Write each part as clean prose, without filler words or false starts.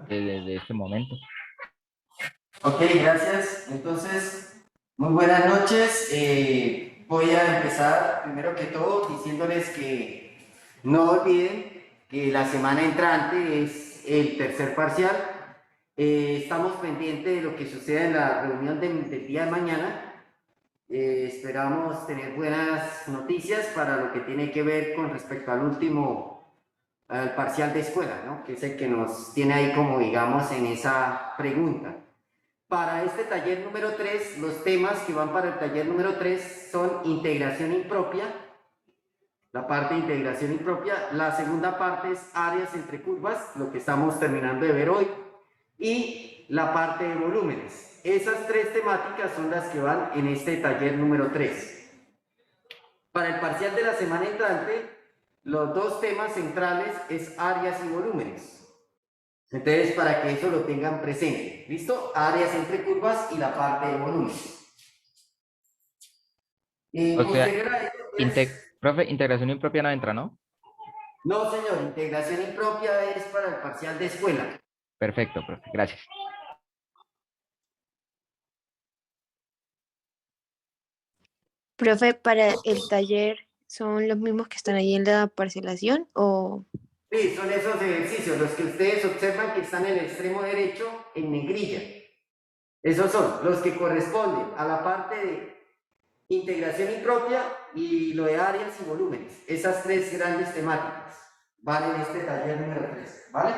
de este momento. Ok, gracias. Entonces, muy buenas noches. Voy a empezar, primero que todo, diciéndoles que no olviden que la semana entrante es el tercer parcial. Estamos pendientes de lo que suceda en la reunión del día de mañana. Esperamos tener buenas noticias para lo que tiene que ver con respecto al parcial de escuela, ¿no? Que es el que nos tiene ahí como, digamos, en esa pregunta. Para este taller número 3, los temas que van para el taller número 3 son integración impropia, la parte de integración impropia. La segunda parte es áreas entre curvas, lo que estamos terminando de ver hoy. Y la parte de volúmenes. Esas tres temáticas son las que van en este taller número 3. Para el parcial de la semana entrante, los dos temas centrales es áreas y volúmenes. Entonces, para que eso lo tengan presente. ¿Listo? Áreas entre curvas y la parte de volúmenes. O sea, Posterior a esto, pues, profe, integración impropia no entra, ¿no? no, señor, integración impropia es para el parcial de escuela. Perfecto, profe, gracias. Profe, para el taller, ¿son los mismos que están ahí en la parcelación o...? Sí, son esos ejercicios, los que ustedes observan que están en el extremo derecho en negrilla. Esos son los que corresponden a la parte de integración impropia y lo de áreas y volúmenes. Esas tres grandes temáticas van en este taller número 3, ¿vale?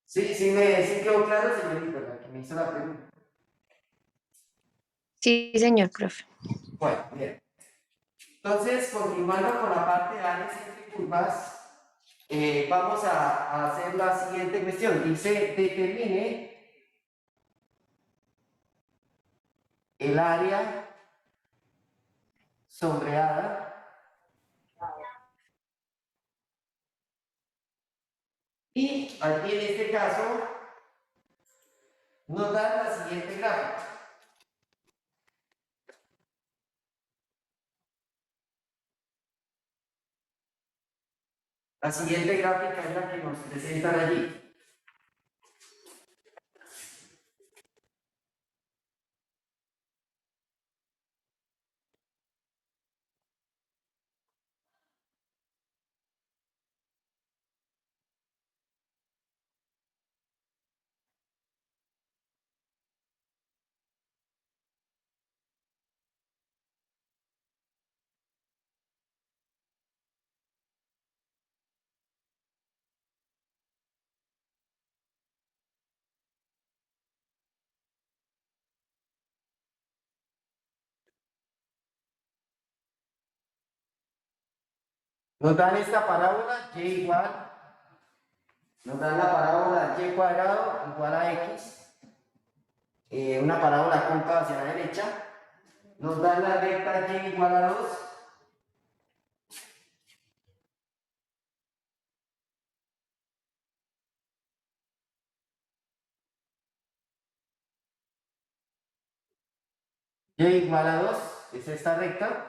Sí quedó claro, señorita, la que me hizo la pregunta. Sí, señor, profe. Bueno, bien. Entonces, continuando con la parte de áreas entre curvas, vamos a hacer la siguiente cuestión. Dice, determine el área sombreada y aquí en este caso nos da la siguiente gráfica. La siguiente gráfica es la que nos presentan allí. Nos dan esta parábola y igual, nos dan la parábola y cuadrado igual a x, una parábola cóncava hacia la derecha. Nos dan la recta y igual a 2. Y igual a 2 es esta recta.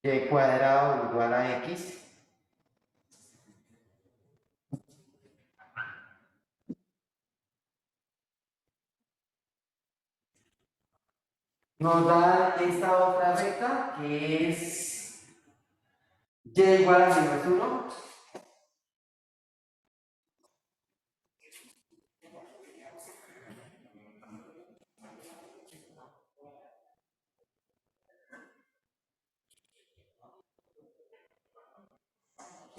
Y cuadrado igual a x. Nos da esta otra recta que es y igual a menos 1.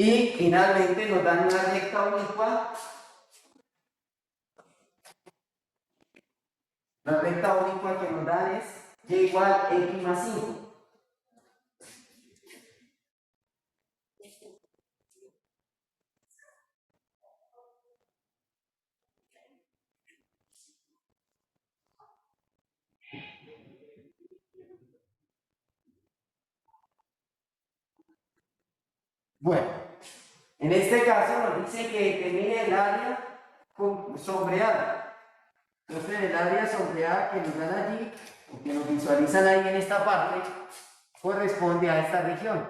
Y finalmente nos dan una recta oblicua. La recta oblicua que nos dan es y igual a x más 5. Bueno, en este caso nos dice que determine el área sombreada. Entonces el área sombreada que nos dan allí, o que nos visualizan ahí en esta parte, corresponde a esta región.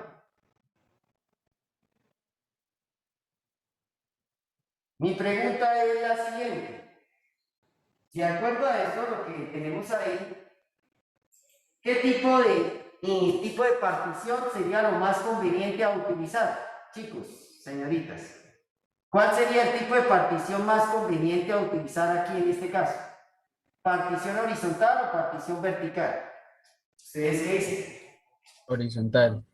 Mi pregunta es la siguiente. De acuerdo a esto, lo que tenemos ahí, ¿qué tipo de partición sería lo más conveniente a utilizar? Chicos, señoritas, ¿cuál sería el tipo de partición más conveniente a utilizar aquí en este caso? ¿Partición horizontal o partición vertical? ¿Ustedes qué dicen? Horizontal.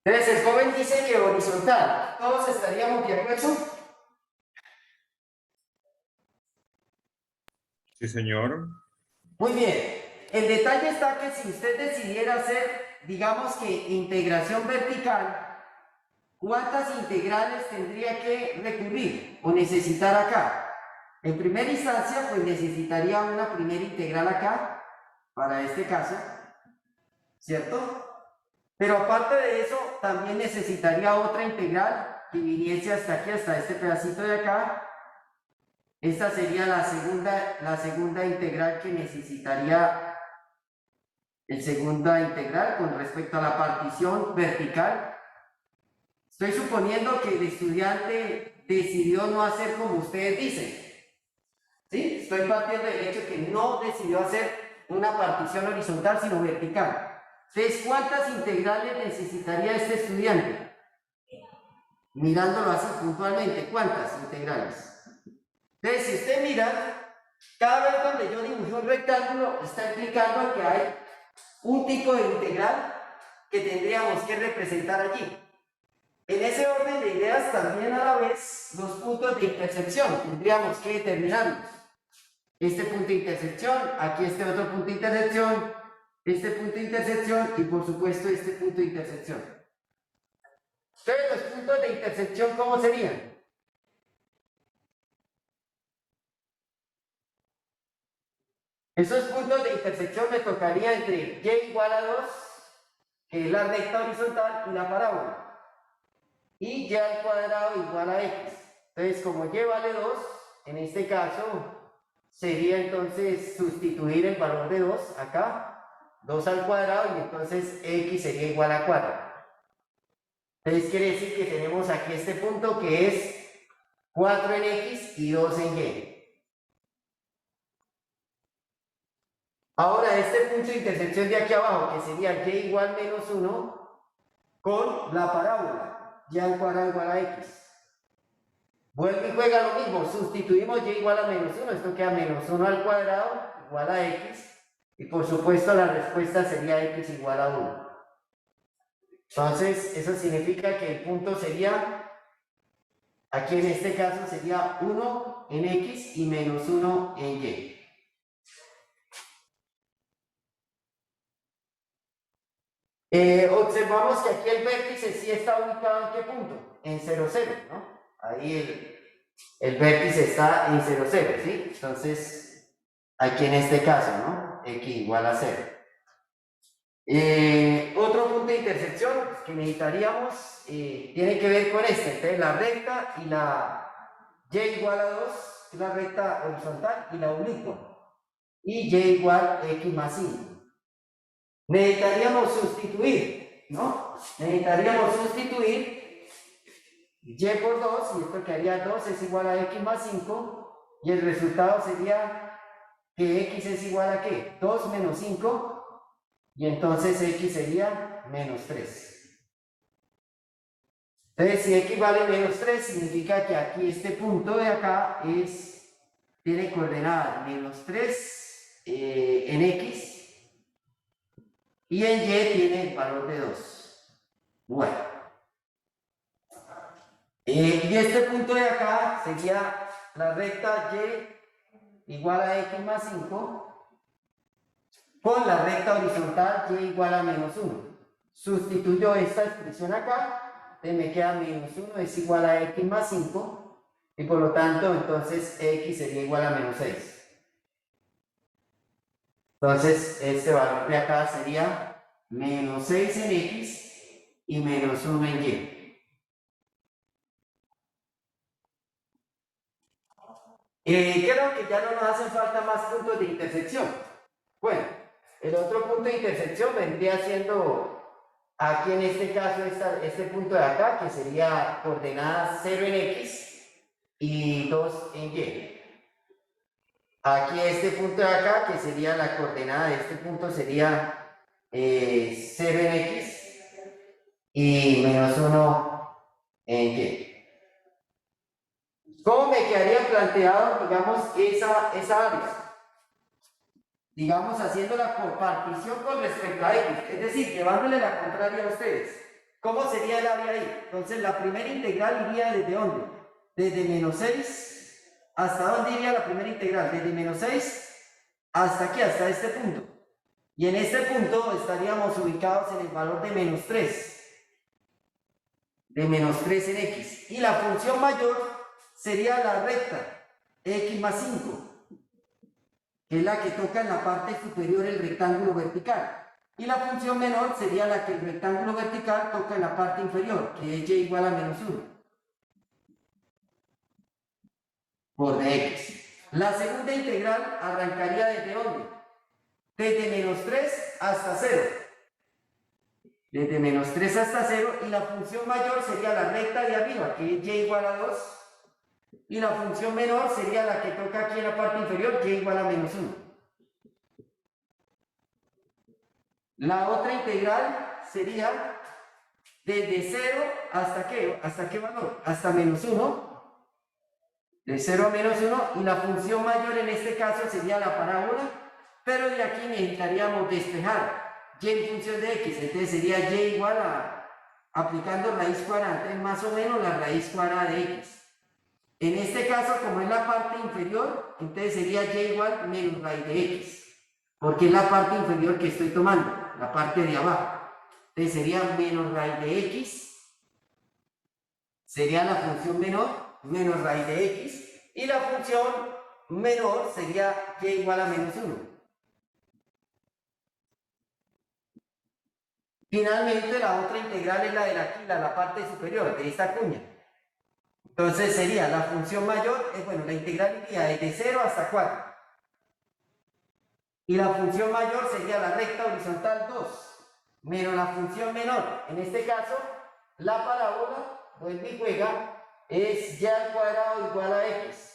Entonces el joven dice que horizontal. ¿Todos estaríamos de acuerdo? Sí, señor. Muy bien. El detalle está que si usted decidiera hacer, digamos que integración vertical, ¿cuántas integrales tendría que recurrir o necesitar acá? En primera instancia, pues necesitaría una primera integral acá, para este caso, ¿cierto? Pero aparte de eso, también necesitaría otra integral que viniese hasta aquí, hasta este pedacito de acá. Esta sería la segunda integral que necesitaría, el segunda integral con respecto a la partición vertical. Estoy suponiendo que el estudiante decidió no hacer como ustedes dicen. ¿Sí? Estoy partiendo del hecho que no decidió hacer una partición horizontal, sino vertical. Entonces, ¿cuántas integrales necesitaría este estudiante? Mirándolo así puntualmente, ¿cuántas integrales? Entonces, si usted mira, cada vez donde yo dibujé un rectángulo, está implicando que hay un tipo de integral que tendríamos que representar allí. En ese orden de ideas, también a la vez, los puntos de intersección tendríamos que determinarlos. Este punto de intersección, aquí este otro punto de intersección, este punto de intersección y por supuesto este punto de intersección. Entonces, los puntos de intersección, ¿cómo serían? Esos puntos de intersección me tocaría entre y igual a 2, que es la recta horizontal, y la parábola. Y y al cuadrado igual a x. Entonces, como y vale 2, en este caso sería entonces sustituir el valor de 2 acá, 2 al cuadrado, y entonces x sería igual a 4. Entonces quiere decir que tenemos aquí este punto que es 4 en x y 2 en y. Ahora, este punto de intersección de aquí abajo, que sería y igual menos 1, con la parábola, y al cuadrado igual a x. Vuelve y juega lo mismo, sustituimos y igual a menos 1, esto queda menos 1 al cuadrado igual a x, y por supuesto la respuesta sería x igual a 1. Entonces, eso significa que el punto sería, aquí en este caso sería 1 en x y menos 1 en y. Observamos que aquí el vértice sí está ubicado en qué punto, en 0, 0, ¿no? Ahí el vértice está en 0, 0, ¿sí? Entonces, aquí en este caso, ¿no? X igual a 0. Otro punto de intersección que necesitaríamos tiene que ver con este. Entonces, la recta y la y igual a 2, la recta horizontal y la oblicua. Y y igual a x más 5. Necesitaríamos sustituir, ¿no? Necesitaríamos sustituir y por 2, y esto quedaría 2 es igual a x más 5, y el resultado sería que x es igual a ¿qué? 2 menos 5, y entonces x sería menos 3. Entonces, si x vale menos 3, significa que aquí este punto de acá tiene coordenadas menos 3 en x, y en y tiene el valor de 2. Bueno. Y este punto de acá sería la recta y igual a x más 5 con la recta horizontal y igual a menos 1. Sustituyo esta expresión acá, me queda menos 1 es igual a x más 5, y por lo tanto entonces x sería igual a menos 6. Entonces este valor de acá sería menos 6 en x y menos 1 en y. Creo que ya no nos hacen falta más puntos de intersección. Bueno, el otro punto de intersección vendría siendo aquí en este caso este punto de acá, que sería coordenadas 0 en X y 2 en Y. Aquí este punto de acá, que sería la coordenada de este punto, sería 0 en X y menos 1 en Y. ¿Cómo me quedaría planteado, digamos, esa área? Digamos, haciéndola por partición con respecto a X, es decir, llevándole la contraria a ustedes. ¿Cómo sería el área ahí? Entonces, la primera integral iría ¿desde dónde? Desde menos 6, ¿hasta dónde iría la primera integral? Desde menos 6 hasta aquí, hasta este punto. Y en este punto estaríamos ubicados en el valor de menos 3. De menos 3 en X. Y la función mayor sería la recta, X más 5. Que es la que toca en la parte superior el rectángulo vertical. Y la función menor sería la que el rectángulo vertical toca en la parte inferior, que es y igual a menos 1 por dx. La segunda integral arrancaría ¿desde dónde? Desde menos 3 hasta 0. Desde menos 3 hasta 0, y la función mayor sería la recta de arriba, que es y igual a 2. Y la función menor sería la que toca aquí en la parte inferior, y igual a menos 1. La otra integral sería desde 0 hasta qué, ¿hasta qué valor? Hasta menos 1. De 0 a menos 1, y la función mayor en este caso sería la parábola, pero de aquí necesitaríamos despejar y en función de x, entonces sería y igual a, aplicando raíz cuadrada, entonces más o menos la raíz cuadrada de x. En este caso, como es la parte inferior, entonces sería y igual menos raíz de x, porque es la parte inferior que estoy tomando, la parte de abajo. Entonces sería menos raíz de x, sería la función menor, menos raíz de x, y la función menor sería y igual a menos 1. Finalmente, la otra integral es la de aquí, la parte superior de esta cuña. Entonces sería la función mayor, bueno, la integral iría desde 0 hasta 4. Y la función mayor sería la recta horizontal 2, menos la función menor. En este caso, la parábola, vuelve y juega, es y al cuadrado igual a x.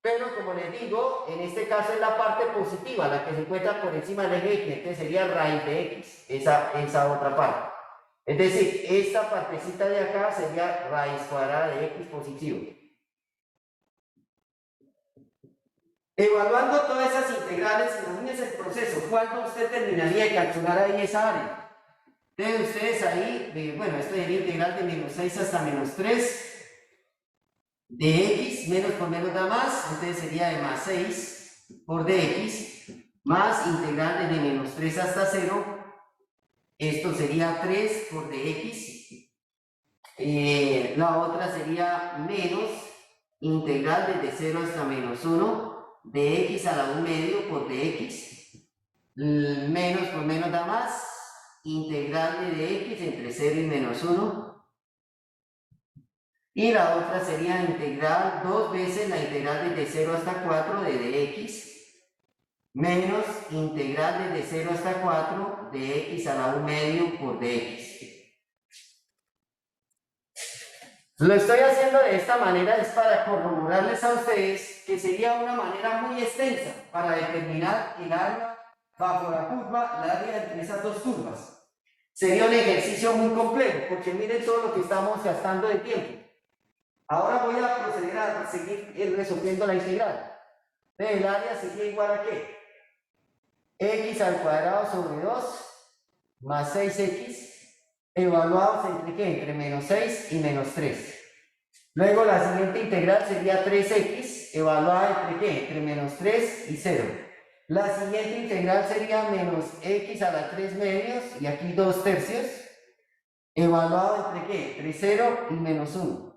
Pero como les digo, en este caso es la parte positiva, la que se encuentra por encima del eje x, entonces sería raíz de x, esa otra parte. Es decir, esta partecita de acá sería raíz cuadrada de x positivo. Evaluando todas esas integrales, imagínense el proceso, ¿cuándo usted terminaría de calcular ahí esa área? Entonces ustedes ahí, bueno, esto es la integral de menos 6 hasta menos 3 de x, menos por menos da más, entonces sería de más 6 por dx, más integral de menos 3 hasta 0, esto sería 3 por dx, la otra sería menos integral desde 0 hasta menos 1 de x a la 1 medio por dx, menos por menos da más, integral de dx entre 0 y menos 1, y la otra sería integral 2 veces la integral desde 0 hasta 4 de dx, menos integral desde 0 hasta 4 de x a la 1 medio por dx. Lo estoy haciendo de esta manera es para corroborarles a ustedes que sería una manera muy extensa para determinar el área bajo la curva, el área entre esas dos curvas. Sería un ejercicio muy complejo, porque miren todo lo que estamos gastando de tiempo. Ahora voy a proceder a seguir resolviendo la integral. El área sería igual a ¿qué? X al cuadrado sobre 2 más 6x evaluados entre ¿qué? Entre menos 6 y menos 3. Luego la siguiente integral sería 3x evaluada entre ¿qué? Entre menos 3 y 0. La siguiente integral sería menos x a la 3 medios y aquí 2 tercios evaluado entre ¿qué? Entre 0 y menos 1.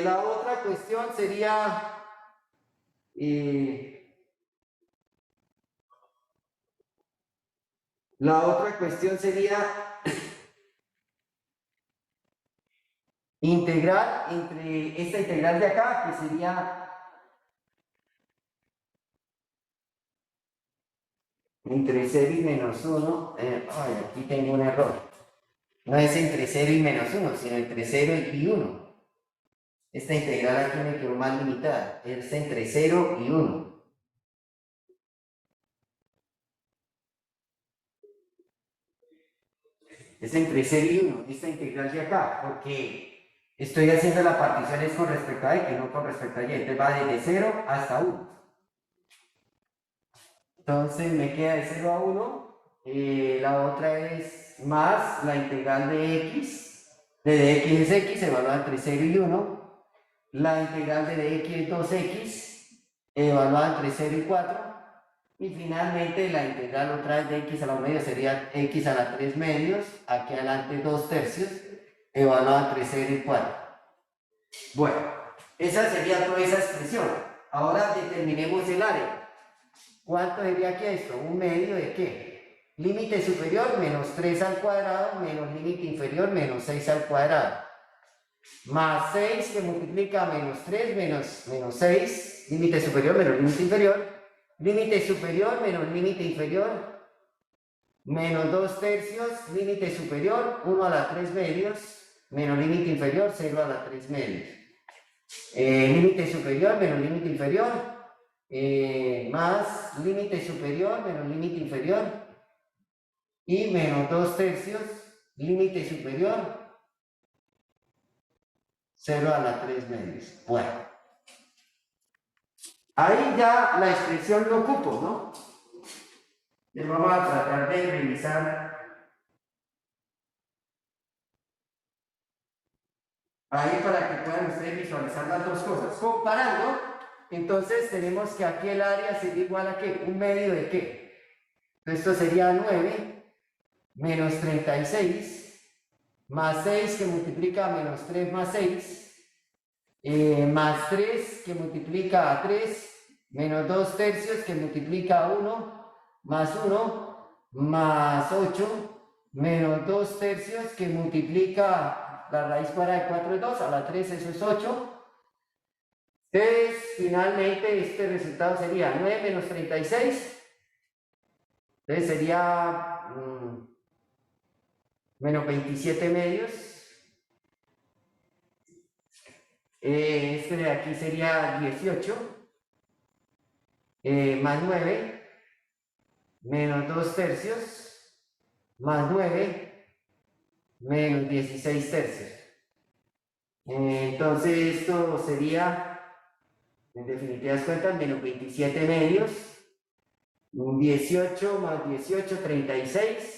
La otra cuestión sería integrar entre esta integral de acá, que sería entre 0 y menos 1. Ay, aquí tengo un error. No es entre 0 y menos 1, sino entre 0 y 1. Esta integral aquí me quedó mal limitada. Es entre 0 y 1. Es entre 0 y 1, esta integral de acá, porque estoy haciendo la partición es con respecto a x, no con respecto a y. Entonces va desde 0 hasta 1. Entonces me queda de 0 a 1. La otra es más la integral de x. De x es x, evaluada entre 0 y 1. La integral de dx es 2x, evaluada entre 0 y 4. Y finalmente la integral otra vez de x a la media sería x a la 3 medios, aquí adelante 2 tercios, evaluada entre 0 y 4. Bueno, esa sería toda esa expresión. Ahora determinemos el área. ¿Cuánto sería aquí esto? ¿Un medio de qué? Límite superior menos 3 al cuadrado menos límite inferior menos 6 al cuadrado. Más 6 que multiplica menos 3 menos 6, límite superior menos límite inferior. Límite superior menos límite inferior, menos 2 tercios, límite superior, 1 a la 3 medios, menos límite inferior, 0 a la 3 medios. Límite superior menos límite inferior, más límite superior menos límite inferior, y menos 2 tercios, límite superior, 0 a la 3 medios. Bueno. Ahí ya la expresión lo ocupo, ¿no? Y vamos a tratar de revisar ahí para que puedan ustedes visualizar las dos cosas. Comparando, entonces tenemos que aquí el área sería igual a ¿qué? ¿Un medio de qué? Esto sería 9 menos 36 más 6 que multiplica a menos 3 más 6 más 3 que multiplica a 3 menos 2 tercios que multiplica a 1 más 1 más 8 menos 2 tercios que multiplica la raíz cuadrada de 4 es 2, a la 3 eso es 8. Entonces finalmente este resultado sería 9 menos 36. Entonces sería menos 27 medios. Este de aquí sería 18 más 9 menos 2 tercios más 9 menos 16 tercios. Entonces esto sería, en definitivas cuentas, menos 27 medios, 18 más 18, 36.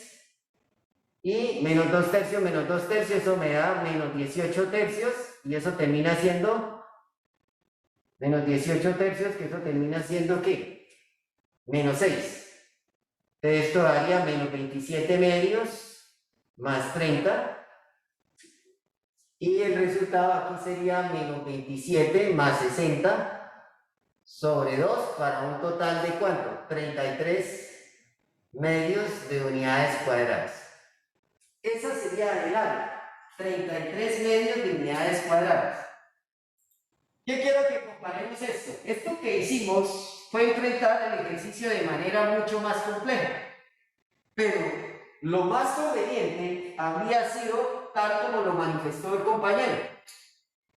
Y menos 2 tercios, eso me da menos 18 tercios, y eso termina siendo menos 18 tercios, que eso termina siendo ¿qué? Menos 6. Entonces esto daría menos 27 medios más 30. Y el resultado aquí sería menos 27 más 60 sobre 2 para un total de ¿cuánto? 33 medios de unidades cuadradas. Esa sería el área, 33 medios de unidades cuadradas. Yo quiero que comparemos esto. Esto que hicimos fue enfrentar el ejercicio de manera mucho más compleja. Pero lo más conveniente habría sido tal como lo manifestó el compañero.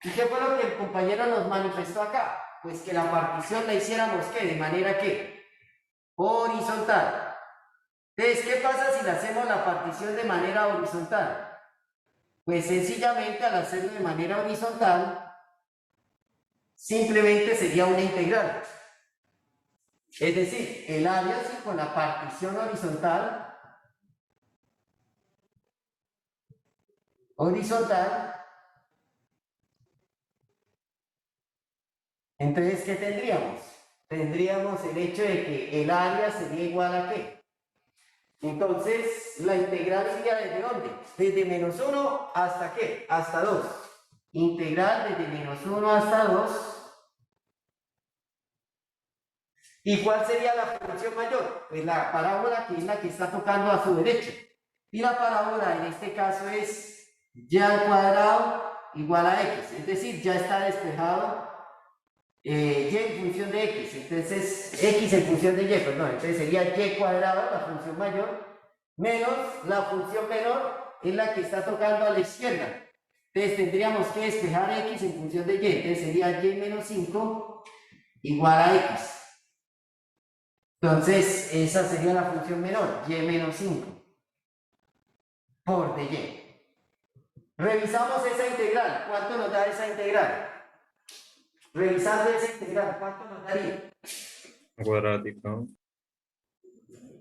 ¿Y qué fue lo que el compañero nos manifestó acá? Pues que la partición la hiciéramos ¿qué? De manera que horizontal. Entonces, ¿qué pasa si le hacemos la partición de manera horizontal? Pues sencillamente al hacerlo de manera horizontal, simplemente sería una integral. Es decir, el área con la partición horizontal, entonces, ¿qué tendríamos? Tendríamos el hecho de que el área sería igual a ¿qué? Entonces, la integral sería ¿desde dónde? Desde menos 1 hasta ¿qué? Hasta 2. Integral desde menos 1 hasta 2. ¿Y cuál sería la función mayor? Pues la parábola, que es la que está tocando a su derecha. Y la parábola en este caso es y al cuadrado igual a x, es decir, ya está despejado y en función de x, entonces x en función de y, perdón, entonces sería y cuadrado, la función mayor, menos la función menor, es la que está tocando a la izquierda. Entonces tendríamos que despejar x en función de y, entonces sería y menos 5 igual a x. Entonces esa sería la función menor, y menos 5 por dy. Revisamos esa integral, ¿cuánto nos da esa integral? Revisando esa integral, ¿cuánto nos daría? Cuadrática.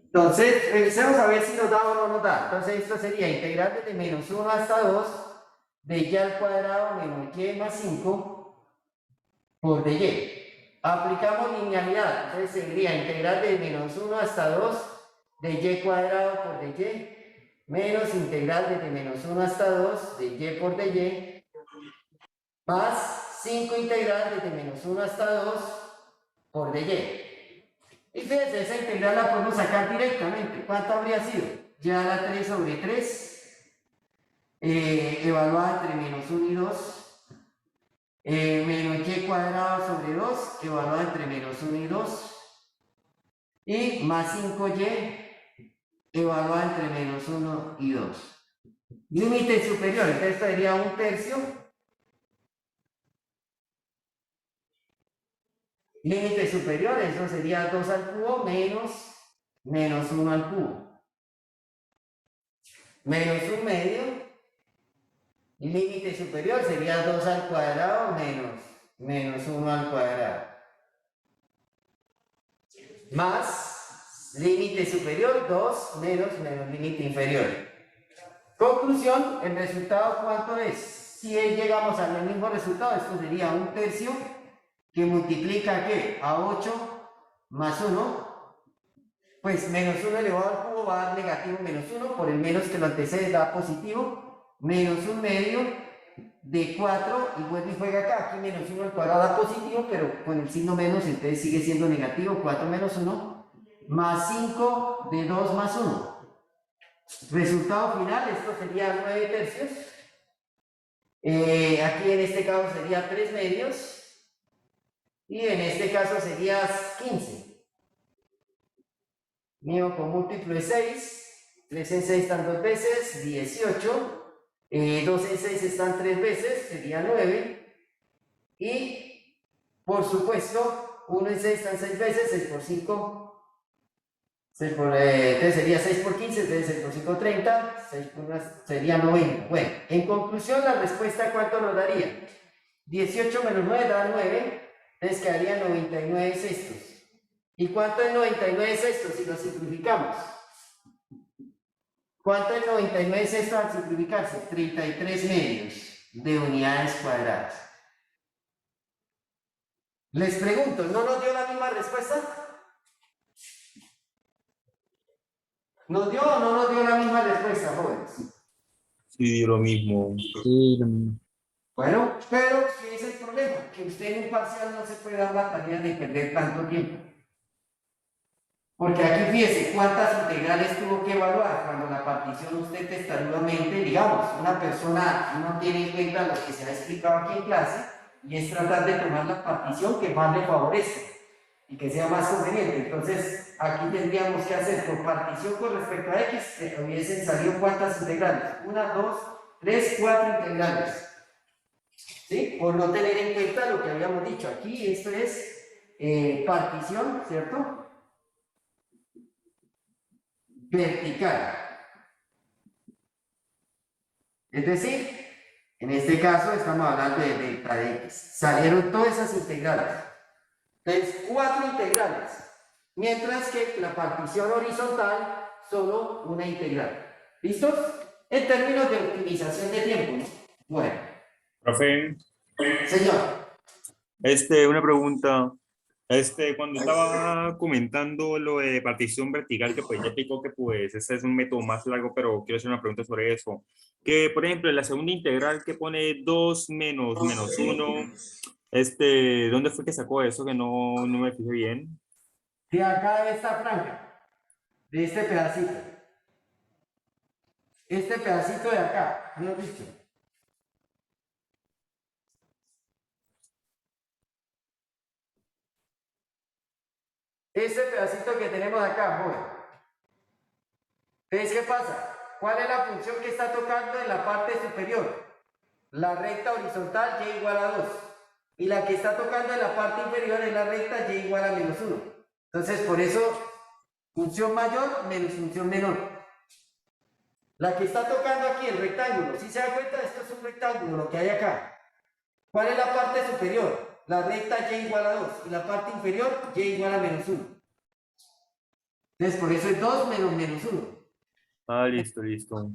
Entonces, revisemos a ver si nos da o no nos da. Entonces, esto sería integral desde menos 1 hasta 2 de y al cuadrado menos y más 5 por dy. Aplicamos linealidad. Entonces, sería integral de menos 1 hasta 2 de y cuadrado por dy menos integral desde menos 1 hasta 2 de y por dy más 5 integral desde menos 1 hasta 2 por dy. Y fíjense, esa integral la podemos sacar directamente. ¿Cuánto habría sido? Ya la 3 sobre 3, evaluada entre menos 1 y 2, menos y cuadrado sobre 2, evaluada entre menos 1 y 2, y más 5y, evaluada entre menos 1 y 2. Límite superior, entonces esto sería 1/3. Límite superior, eso sería 2 al cubo menos 1 al cubo. Menos 1/2. Límite superior sería 2 al cuadrado menos 1 al cuadrado. Más límite superior 2 menos límite inferior. Conclusión, el resultado ¿cuánto es? Si llegamos al mismo resultado, esto sería 1/3 que multiplica ¿qué? A 8 más 1, pues menos 1 elevado al cubo va a dar negativo menos 1, por el menos que lo antecede da positivo, menos 1/2 de 4, y vuelve y juega acá, aquí menos 1 al cuadrado da positivo, pero con el signo menos, entonces sigue siendo negativo, 4 menos 1, más 5 de 2 más 1. Resultado final, esto sería 9/3. Aquí en este caso sería 3/2. Y en este caso sería 15. Mío con múltiplo de 6. 3 en 6 están 2 veces, 18. 2 en 6 están 3 veces, sería 9. Y, por supuesto, 1 en 6 están 6 veces, 6 por 5. Entonces sería 6 por 15, entonces 6 por 5, 30. 6 por 1 sería 90. Bueno, en conclusión, la respuesta ¿cuánto nos daría? 18 menos 9 da 9. Entonces quedaría 99 sextos. ¿Y cuánto es 99 sextos si lo simplificamos? ¿Cuánto es 99 sextos al simplificarse? 33 medios de unidades cuadradas. Les pregunto, ¿no nos dio la misma respuesta? ¿Nos dio o no nos dio la misma respuesta, jóvenes? Sí, lo mismo. Sí, lo mismo. Bueno, pero ¿qué es el problema? Que usted en un parcial no se puede dar la tarea de perder tanto tiempo. Porque aquí fíjese cuántas integrales tuvo que evaluar cuando la partición usted testarudamente, digamos, una persona no tiene en cuenta lo que se ha explicado aquí en clase y es tratar de tomar la partición que más le favorezca y que sea más conveniente. Entonces, aquí tendríamos que hacer por partición con respecto a x, que hubiesen salido cuántas integrales, 1, 2, 3, 4 integrales. ¿Sí? Por no tener en cuenta lo que habíamos dicho aquí, esto es partición, ¿cierto? Vertical. Es decir, en este caso estamos hablando de delta de x. Salieron todas esas integrales. Entonces, 4 integrales. Mientras que la partición horizontal, solo una integral. ¿Listos? En términos de optimización de tiempo, ¿no? Bueno. Profe, Señor. una pregunta. Cuando estaba comentando lo de partición vertical, que pues ya explicó que pues ese es un método más largo, pero quiero hacer una pregunta sobre eso. Que, por ejemplo, en la segunda integral que pone 2 menos 1, ¿dónde fue que sacó eso? Que no me fijé bien. De acá de esta franja, de este pedacito. Este pedacito de acá, ¿no lo has visto? Este pedacito que tenemos acá, joven. Entonces, ¿qué pasa? ¿Cuál es la función que está tocando en la parte superior? La recta horizontal y igual a 2. Y la que está tocando en la parte inferior es la recta y igual a menos 1. Entonces, por eso, función mayor menos función menor. La que está tocando aquí, el rectángulo, si se da cuenta, esto es un rectángulo, lo que hay acá. ¿Cuál es la parte superior? La recta y igual a 2. Y la parte inferior, y igual a menos 1. Entonces, por eso es 2 menos menos 1. Ah, listo, listo.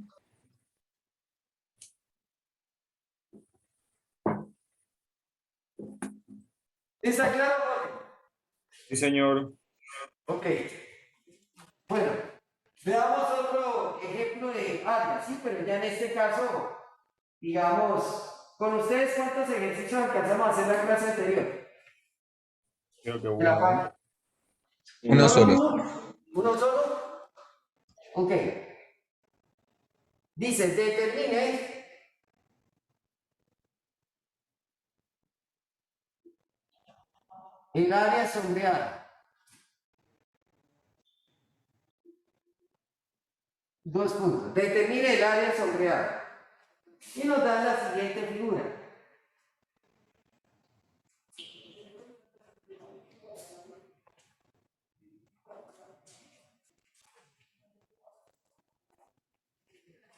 ¿Está claro, Jorge? Sí, señor. Ok. Bueno, veamos otro ejemplo de área, ¿sí? Pero ya en este caso, digamos, con ustedes, ¿cuántos ejercicios alcanzamos a hacer la clase anterior? Creo que De la uno. parte. Uno solo. ¿Uno solo? Ok. Dice, determine el área sombreada. Dos puntos. Determine el área sombreada. Y nos da la siguiente figura.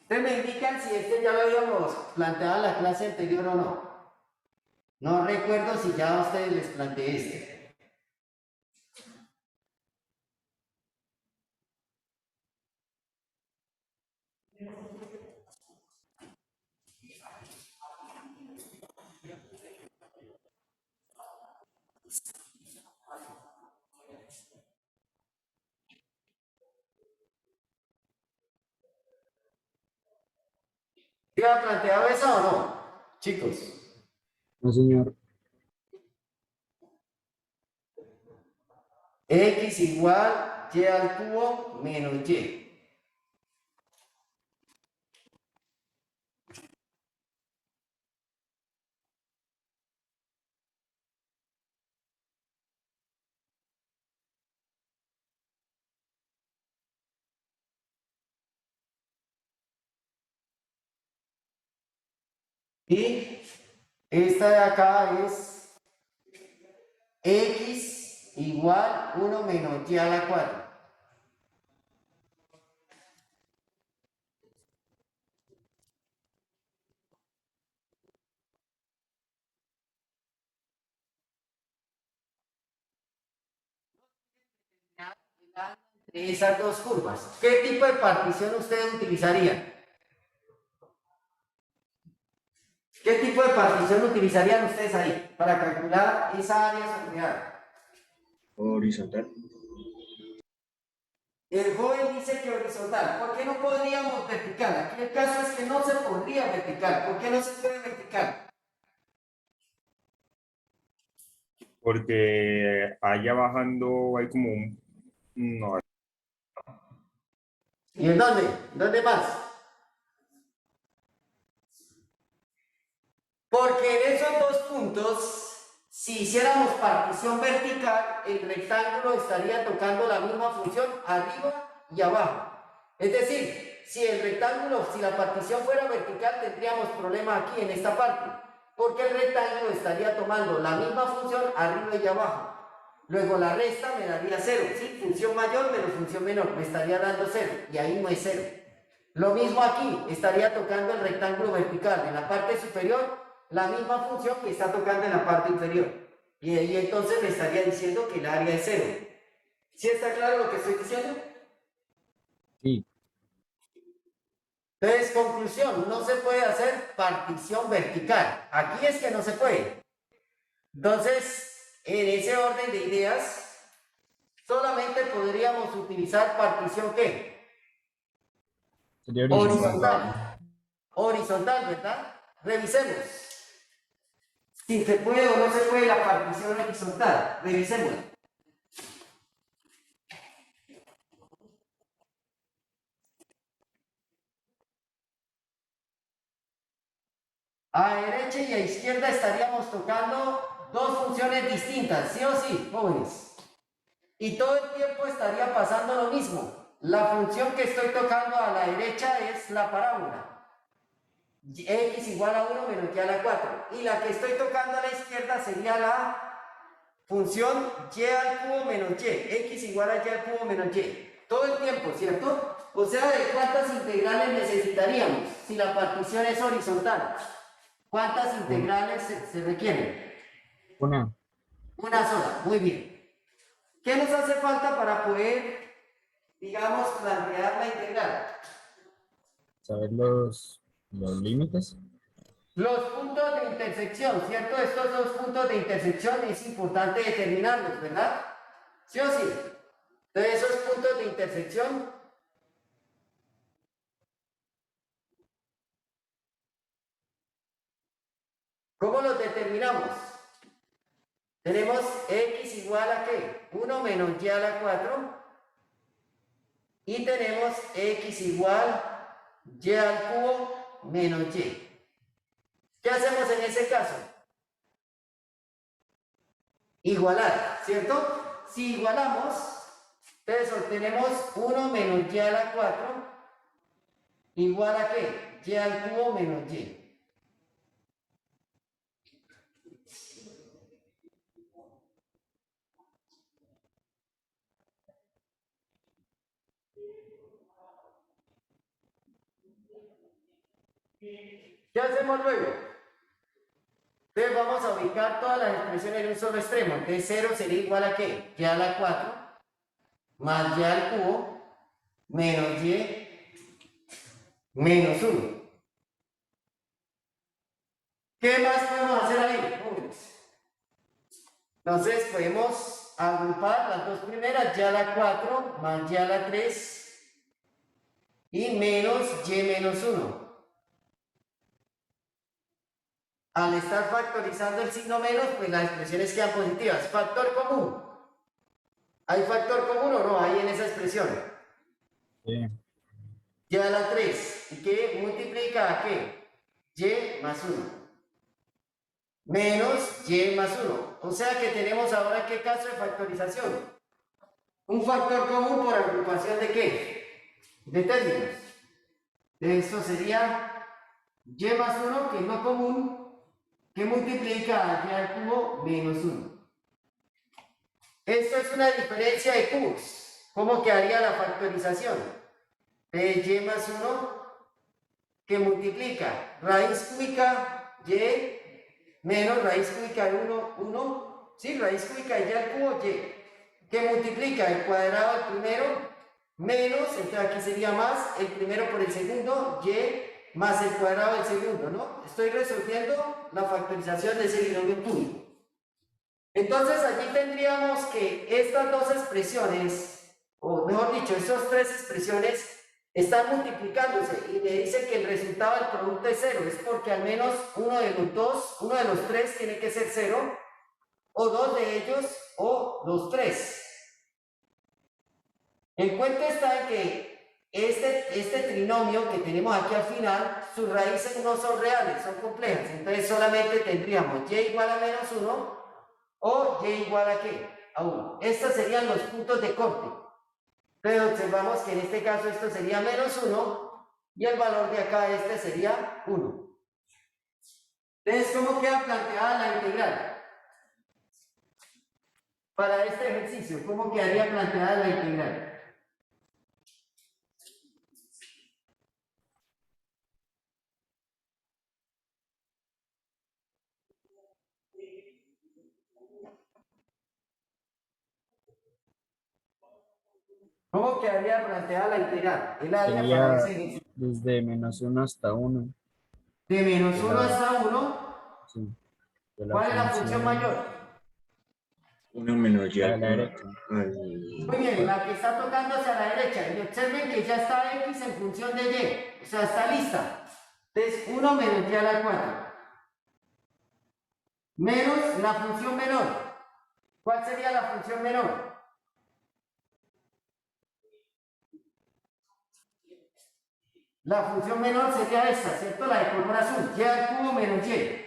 Ustedes me indican si este ya lo habíamos planteado en la clase anterior o no. No recuerdo si ya a ustedes les planteé este. ¿Sí ha planteado eso o no? Chicos. No, señor. X igual y al cubo menos y. Y esta de acá es X igual 1 menos y a la 4. De esas dos curvas. ¿Qué tipo de partición ustedes utilizarían? ¿Qué tipo de partición utilizarían ustedes ahí para calcular esa área sombreada? Horizontal. El joven dice que horizontal. ¿Por qué no podríamos vertical? Aquí el caso es que no se podría vertical. ¿Por qué no se puede vertical? Porque allá bajando hay como un... No, ¿Y en dónde? ¿Dónde más? Porque en esos dos puntos, si hiciéramos partición vertical, el rectángulo estaría tocando la misma función arriba y abajo. Es decir, si el rectángulo, si la partición fuera vertical, tendríamos problema aquí en esta parte, porque el rectángulo estaría tomando la misma función arriba y abajo. Luego la resta me daría 0, ¿sí? Función mayor menos función menor, me estaría dando 0, y ahí no es 0. Lo mismo aquí, estaría tocando el rectángulo vertical en la parte superior, la misma función que está tocando en la parte inferior. Y ahí entonces me estaría diciendo que el área es 0. ¿Sí está claro lo que estoy diciendo? Sí. Entonces, conclusión, no se puede hacer partición vertical. Aquí es que no se puede. Entonces, en ese orden de ideas, solamente podríamos utilizar partición ¿qué? Sería horizontal. Horizontal. Horizontal, ¿verdad? Revisemos. Si se puede o no se puede la partición horizontal. Revisemos. A derecha y a izquierda estaríamos tocando dos funciones distintas, ¿sí o sí, jóvenes? Y todo el tiempo estaría pasando lo mismo. La función que estoy tocando a la derecha es la parábola. X igual a 1 menos y a la 4. Y la que estoy tocando a la izquierda sería la función y al cubo menos y. X igual a y al cubo menos y. Todo el tiempo, ¿cierto? O sea, ¿de cuántas integrales necesitaríamos si la partición es horizontal? ¿Cuántas integrales se requieren? Una. Una sola, muy bien. ¿Qué nos hace falta para poder, digamos, plantear la integral? Saber los límites. Los puntos de intersección, ¿cierto? Estos dos puntos de intersección es importante determinarlos, ¿verdad? ¿Sí o sí? Entonces, esos puntos de intersección, ¿cómo los determinamos? Tenemos x igual a ¿qué? 1 menos y a la 4. Y tenemos x igual y al cubo menos y. ¿Qué hacemos en ese caso? Igualar, ¿cierto? Si igualamos, entonces obtenemos 1 menos y a la 4 igual a ¿qué? Y al cubo menos y. ¿Qué hacemos luego? Entonces vamos a ubicar todas las expresiones en un solo extremo. Entonces 0 sería igual a ¿qué? Y a la 4 más y al cubo menos y menos 1. ¿Qué más podemos hacer ahí? Entonces podemos agrupar las dos primeras, y a la 4 más y a la 3 y menos y menos 1. Al estar factorizando el signo menos, pues las expresiones quedan positivas. Factor común. ¿Hay factor común o no? Hay en esa expresión. Sí. Y a la 3. ¿Y qué multiplica a qué? Y más 1. Menos y más 1. O sea que tenemos ahora qué caso de factorización. Un factor común por agrupación de qué? De términos. Esto sería y más 1, que es lo común, que multiplica a y al cubo menos 1. Esto es una diferencia de cubos. ¿Cómo quedaría la factorización? De y más 1 que multiplica raíz cúbica y menos raíz cúbica de 1, 1, sí, raíz cúbica de y al cubo y, que multiplica el cuadrado del primero, menos, entonces aquí sería más el primero por el segundo, y más el cuadrado del segundo, ¿no? Estoy resolviendo la factorización de ese binomio cúbico. Entonces allí tendríamos que estas dos expresiones, o mejor dicho, estas tres expresiones están multiplicándose y me dice que el resultado del producto es 0, es porque al menos uno de los tres tiene que ser 0, o dos de ellos, o los tres. El cuento está en que este trinomio que tenemos aquí al final, sus raíces no son reales, son complejas, entonces solamente tendríamos y igual a menos 1, o y igual a ¿qué? A 1. Estos serían los puntos de corte. Pero observamos que en este caso esto sería menos 1 y el valor de acá este sería 1. Entonces, ¿cómo queda planteada la integral? Para este ejercicio, ¿cómo quedaría planteada la integral? ¿Cómo quedaría planteada la integral? El área Sería para ese ejercicio. desde menos 1 hasta 1. De menos 1 hasta 1, Sí. De la ¿cuál es la función mayor? 1 menos y a al la derecha. Muy bien, la que está tocando hacia la derecha. Y observen que ya está X en función de Y. O sea, está lista. Entonces, 1 menos Y a la 4. Menos la función menor. ¿Cuál sería la función menor? La función menor sería esta, ¿cierto? La de color azul. Y al cubo menos Y.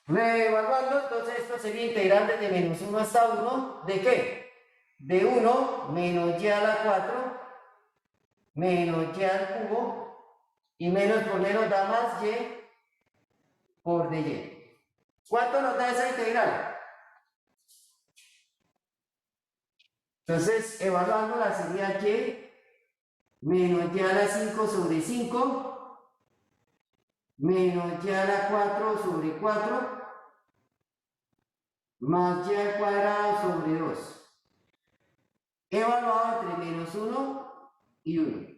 Reevaluando, entonces esto sería integral desde menos 1 hasta 1. ¿De qué? De 1 menos y a la 4 menos y al cubo y menos por menos da más y por dy. ¿Cuánto nos da esa integral? Entonces, evaluándola sería y menos y a la 5 sobre 5 menos y a la 4 sobre 4 más y al cuadrado sobre 2. Evaluado entre menos 1 y 1.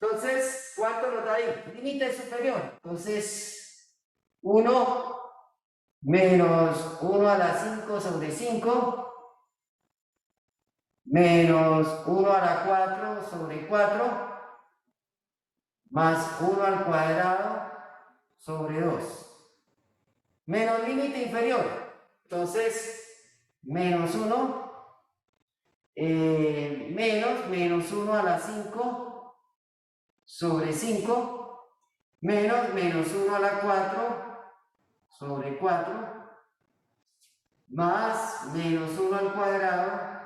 Entonces, ¿cuánto nos da ahí? Límite superior. Entonces, 1 menos 1 a la 5 sobre 5 menos 1 a la 4 sobre 4 más 1 al cuadrado sobre 2. Menos límite inferior. Entonces, menos 1 menos 1 a la 5 sobre 5 menos 1 a la 4 sobre 4 más menos 1 al cuadrado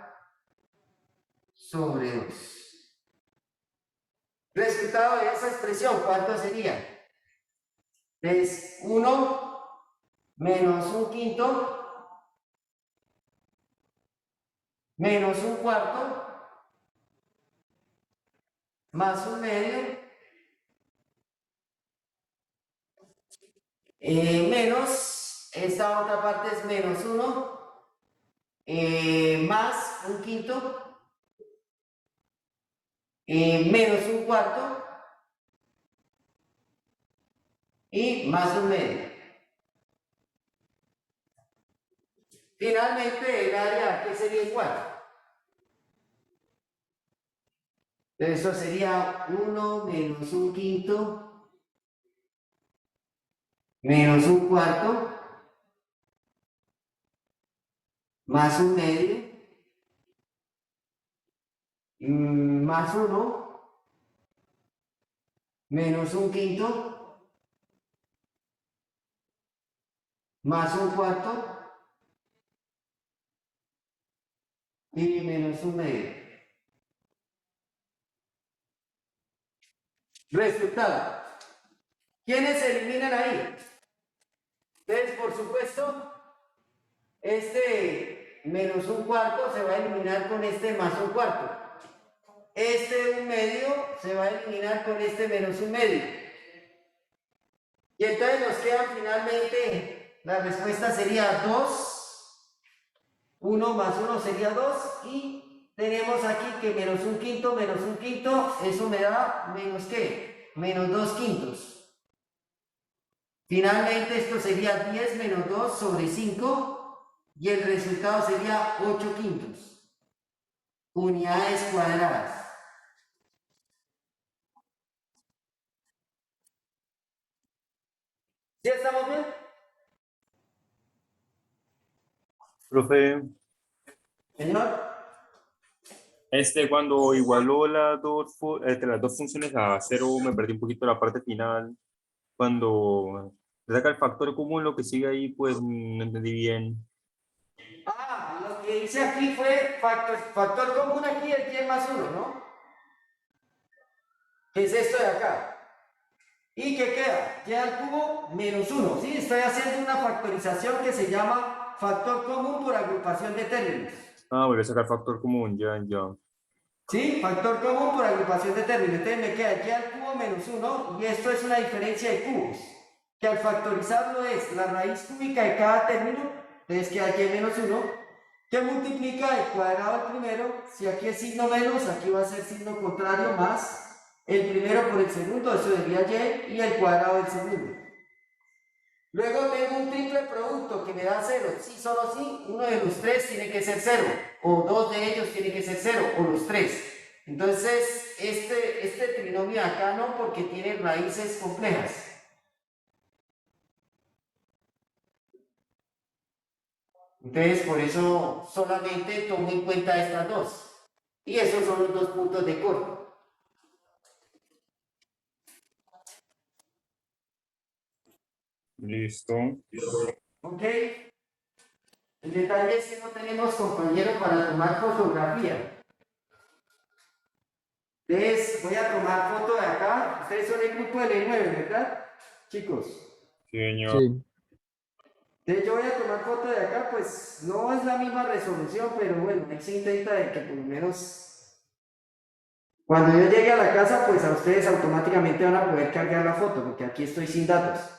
sobre 2. Resultado de esa expresión, ¿cuánto sería? Es 1 menos un quinto menos un cuarto más un medio menos, esta otra parte es menos 1 más un quinto menos un cuarto y más un medio. Finalmente, el área, ¿qué sería igual? Eso sería 1 menos un quinto menos un cuarto más un medio más 1 menos un quinto más un cuarto y menos un medio. Resultado. ¿Quiénes se eliminan ahí? Entonces, por supuesto, este menos un cuarto se va a eliminar con este más un cuarto. Este un medio se va a eliminar con este menos un medio. Y entonces nos quedan finalmente, la respuesta sería 2. 1 más 1 sería 2 y tenemos aquí que menos un quinto, eso me da menos ¿qué? Menos 2 quintos. Finalmente esto sería 10 menos 2 sobre 5 y el resultado sería 8 quintos. Unidades cuadradas. ¿Sí estamos bien? Profe, Señor. cuando igualó entre las dos funciones a cero, me perdí un poquito la parte final. Cuando saca el factor común, lo que sigue ahí, pues no entendí bien. Ah, lo que hice aquí fue factor común aquí el 10 más 1, ¿no? ¿Qué es esto de acá? ¿Y qué queda? Queda al cubo menos 1, ¿sí? Estoy haciendo una factorización que se llama factor común por agrupación de términos. Ah, voy a sacar factor común, ya, ya. ¿Sí? Factor común por agrupación de términos. Entonces me queda y al cubo menos 1 y esto es una diferencia de cubos. Que al factorizarlo es la raíz cúbica de cada término, entonces queda y menos 1, que multiplica el cuadrado del primero, si aquí es signo menos, aquí va a ser signo contrario más el primero por el segundo, eso sería y el cuadrado del segundo. Luego tengo un triple producto que me da 0, sí, solo sí, uno de los tres tiene que ser 0, o dos de ellos tiene que ser 0, o los tres. Entonces, este trinomio acá no, porque tiene raíces complejas. Entonces, por eso solamente tomo en cuenta estas dos. Y esos son los dos puntos de corte. Listo. Ok. El detalle es que no tenemos compañero para tomar fotografía. Entonces, voy a tomar foto de acá. Ustedes son el grupo del E9, ¿verdad? Chicos. Sí, señor. Sí. Entonces, yo voy a tomar foto de acá, pues no es la misma resolución, pero bueno, ahí se intenta de que por lo menos cuando yo llegue a la casa, pues a ustedes automáticamente van a poder cargar la foto, porque aquí estoy sin datos.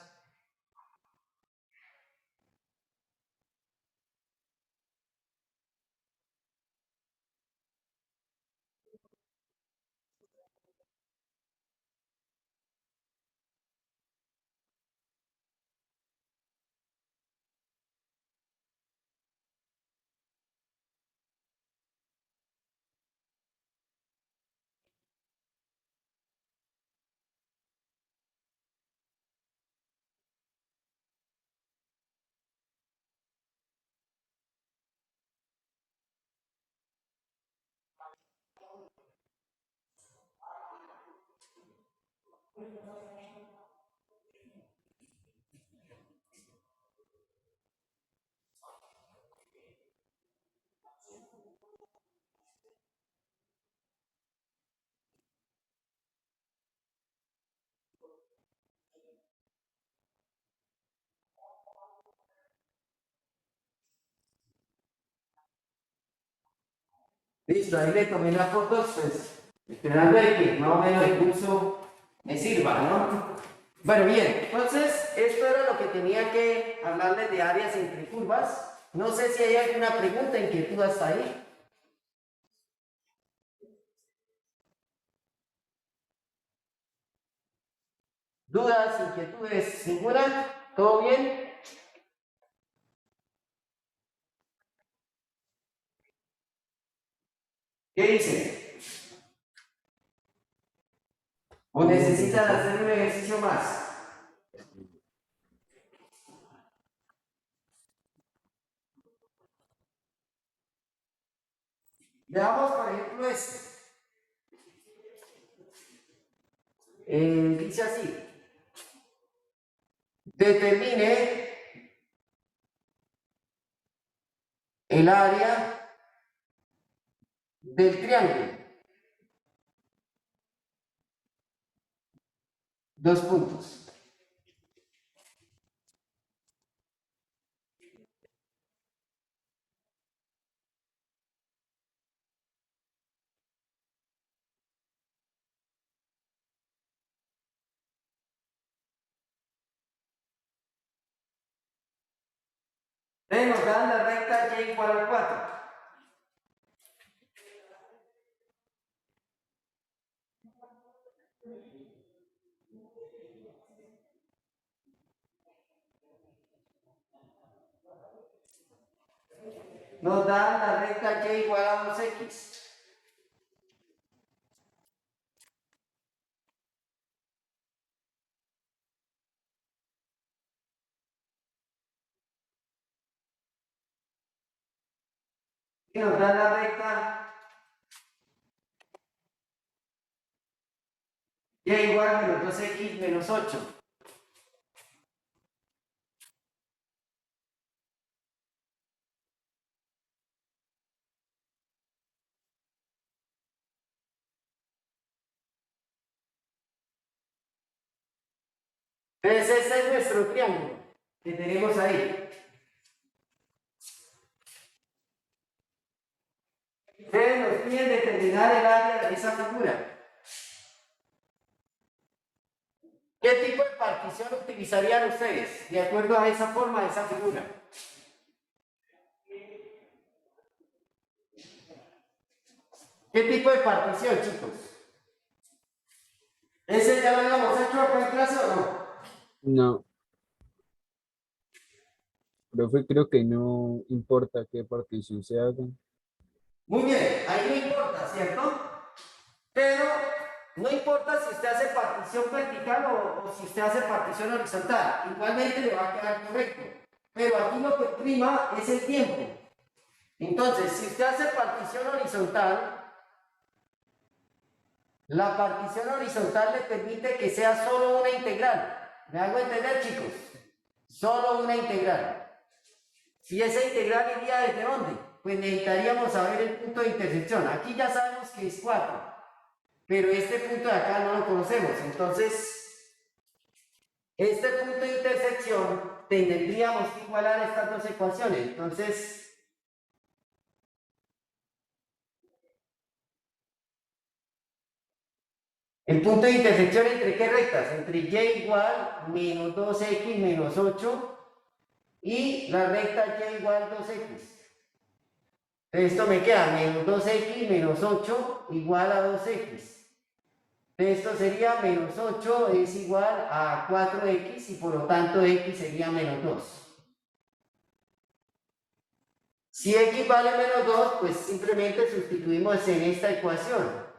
Listo, ahí le tomé las fotos, pues esperando de que más o menos el curso me sirva, ¿no? Bueno, bien, entonces esto era lo que tenía que hablarles de áreas entre curvas. No sé si hay alguna pregunta, inquietud hasta ahí. ¿Dudas, inquietudes? ¿Ninguna? ¿Todo bien? ¿Qué dicen? ¿O necesitan hacer un ejercicio más? Veamos, por ejemplo, este. Dice así. Determine el área del triángulo. Dos puntos. Nos dan la recta y igual a 4. Nos dan la recta y igual a 2x. Y nos dan la recta y igual a menos 2x menos 8. Entonces ese es nuestro triángulo que tenemos ahí. Ustedes nos piden determinar el área de esa figura. ¿Qué tipo de partición utilizarían ustedes de acuerdo a esa forma de esa figura? ¿Qué tipo de partición, chicos? ¿Ese ya lo habíamos hecho acá en clase o no? No. Profe, creo que no importa qué partición se haga. Muy bien, ahí no importa, ¿cierto? Pero no importa si usted hace partición vertical o si usted hace partición horizontal, igualmente le va a quedar correcto. Pero aquí lo que prima es el tiempo. Entonces, si usted hace partición horizontal, la partición horizontal le permite que sea solo una integral. ¿Me hago entender, chicos? Solo una integral. Si esa integral iría desde dónde, pues necesitaríamos saber el punto de intersección. Aquí ya sabemos que es 4, pero este punto de acá no lo conocemos. Entonces, este punto de intersección tendríamos que igualar estas dos ecuaciones. Entonces, el punto de intersección entre qué rectas? Entre y igual menos 2x menos 8 y la recta y igual 2x. Esto me queda menos 2x menos 8 igual a 2x. Esto sería menos 8 es igual a 4x y por lo tanto x sería menos 2. Si x vale menos 2, pues simplemente sustituimos en esta ecuación.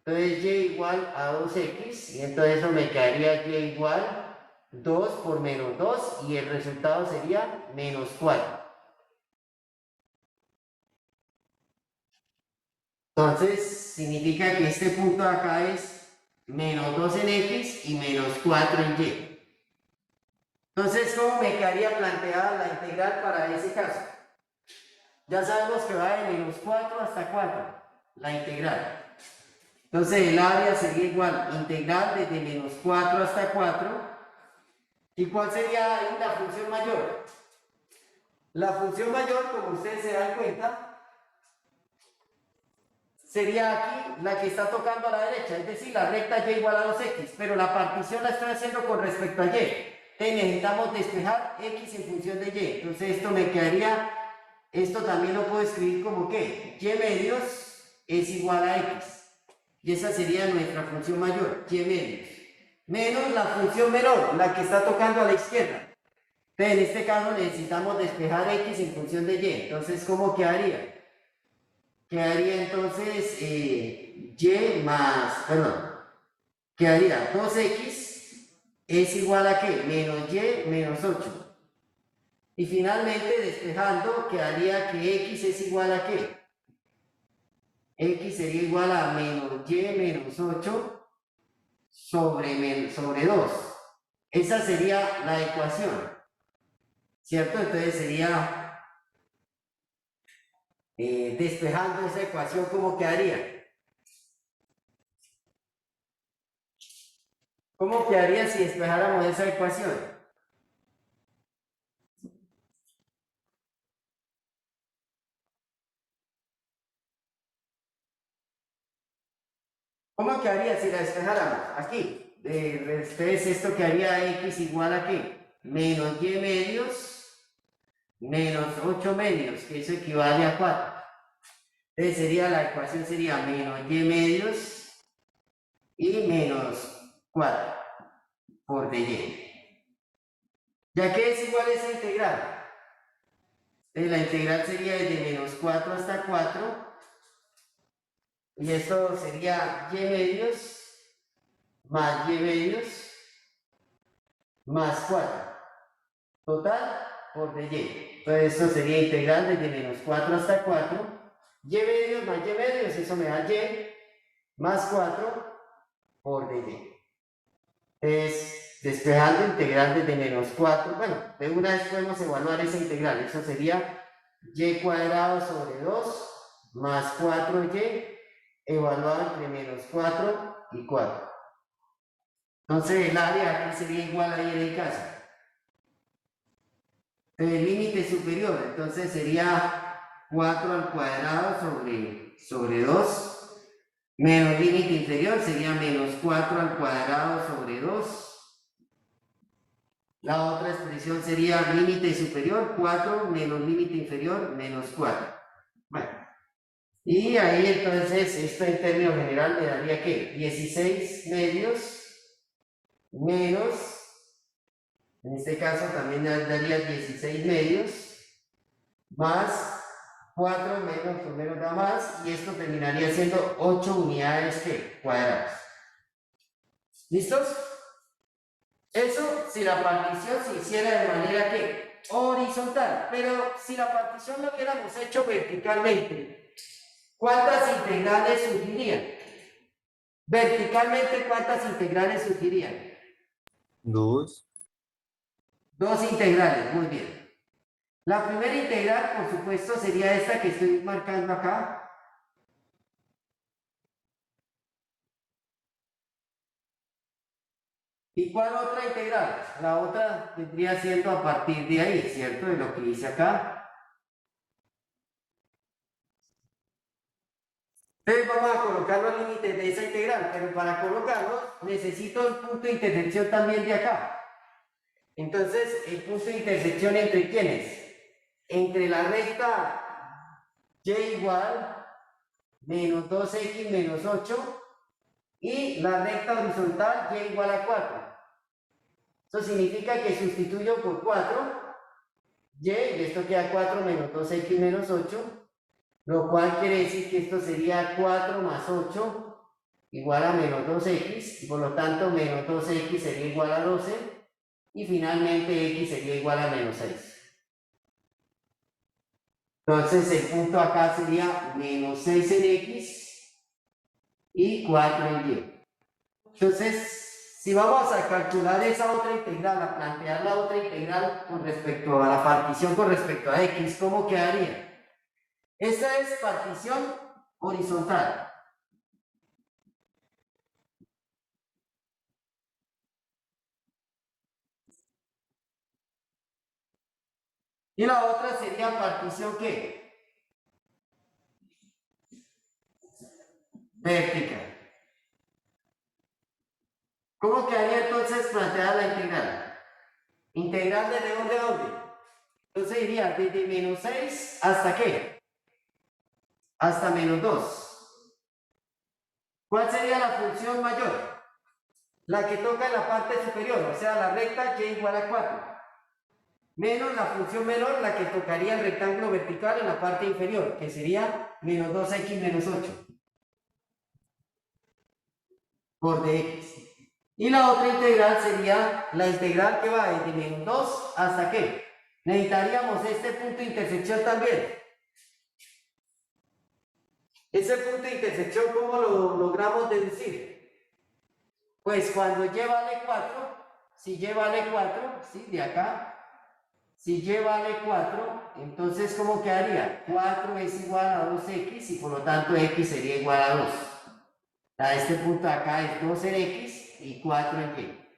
Entonces y igual a 2x y entonces eso me quedaría y igual 2 por menos 2 y el resultado sería menos 4. Entonces significa que este punto de acá es menos 2 en x y menos 4 en y. Entonces, ¿cómo me quedaría planteada la integral para ese caso? Ya sabemos que va de menos 4 hasta 4, la integral. Entonces el área sería igual, integral desde menos 4 hasta 4. ¿Y cuál sería ahí la función mayor? La función mayor, como ustedes se dan cuenta, sería aquí la que está tocando a la derecha, es decir, la recta y igual a 2x, pero la partición la estoy haciendo con respecto a y. Entonces necesitamos despejar x en función de y. Entonces esto me quedaría, esto también lo puedo escribir como que y medios es igual a x. Y esa sería nuestra función mayor, y medios. Menos la función menor, la que está tocando a la izquierda. Entonces, en este caso necesitamos despejar x en función de y. Entonces, ¿cómo quedaría? Quedaría entonces y más, perdón, quedaría 2x es igual a ¿qué? Menos y menos 8. Y finalmente, despejando, quedaría que x es igual a ¿qué? X sería igual a menos y menos 8 sobre 2. Esa sería la ecuación, ¿cierto? Entonces sería, despejando esa ecuación, ¿cómo quedaría? ¿Cómo quedaría si despejáramos esa ecuación? ¿Cómo quedaría si la despejáramos? Aquí, entonces esto quedaría x igual a ¿qué? Menos y medios menos 8 medios, que eso equivale a 4. Entonces sería, la ecuación sería menos y medios y menos 4 por dy. ¿Ya que es igual a esa integral? Entonces la integral sería desde menos 4 hasta 4. Y esto sería y medios más y medios más 4. Total por dy. Entonces esto sería integral desde menos 4 hasta 4. Y medios más y medios, eso me da y más 4 por dy. Entonces, despejando integral desde menos 4, bueno, de una vez podemos evaluar esa integral. Eso sería y cuadrado sobre 2 más 4y evaluado entre menos 4 y 4. Entonces el área aquí sería igual a y en el caso. El límite superior, entonces sería 4 al cuadrado sobre 2. Menos límite inferior sería menos 4 al cuadrado sobre 2. La otra expresión sería límite superior, 4 menos límite inferior, menos 4. Bueno. Y ahí entonces, esto en términos general me daría ¿qué? 16 medios menos, en este caso también me daría 16 medios, más 4 menos, por menos da más, y esto terminaría siendo 8 unidades ¿qué? Cuadradas. ¿Listos? Eso si la partición se hiciera de manera ¿qué? Horizontal, pero si la partición lo hubiéramos hecho verticalmente, ¿cuántas integrales surgirían? Verticalmente, ¿cuántas integrales surgirían? 2. Dos integrales, muy bien. La primera integral, por supuesto, sería esta que estoy marcando acá. ¿Y cuál otra integral? La otra vendría siendo a partir de ahí, ¿cierto? De lo que dice acá. Entonces vamos a colocar los límites de esa integral, pero para colocarlos necesito el punto de intersección también de acá. Entonces, el punto de intersección ¿entre quiénes? Entre la recta y igual menos 2x menos 8 y la recta horizontal y igual a 4. Eso significa que sustituyo por 4, y esto queda 4 menos 2x menos 8, lo cual quiere decir que esto sería 4 más 8 igual a menos 2x, y por lo tanto menos 2x sería igual a 12, y finalmente x sería igual a menos 6. Entonces el punto acá sería menos 6 en x y 4 en y. Entonces, si vamos a calcular esa otra integral, a plantear la otra integral con respecto a la partición con respecto a x, ¿cómo quedaría? Esta es partición horizontal. Y la otra sería partición ¿qué? Vertical. ¿Cómo quedaría entonces planteada la integral? ¿Integral desde dónde a dónde? Entonces iría desde menos 6 hasta ¿qué? Hasta menos 2. ¿Cuál sería la función mayor? La que toca en la parte superior, o sea, la recta y igual a 4. Menos la función menor, la que tocaría el rectángulo vertical en la parte inferior, que sería menos 2x menos 8 por dx. Y la otra integral sería la integral que va desde menos 2 hasta ¿qué? Necesitaríamos este punto de intersección también. Ese punto de intersección, ¿cómo lo logramos deducir? Pues cuando y vale 4, si y vale 4, ¿sí? De acá, si y vale 4, entonces ¿cómo quedaría? 4 es igual a 2x y por lo tanto x sería igual a 2. Este punto de acá es 2 en x y 4 en y.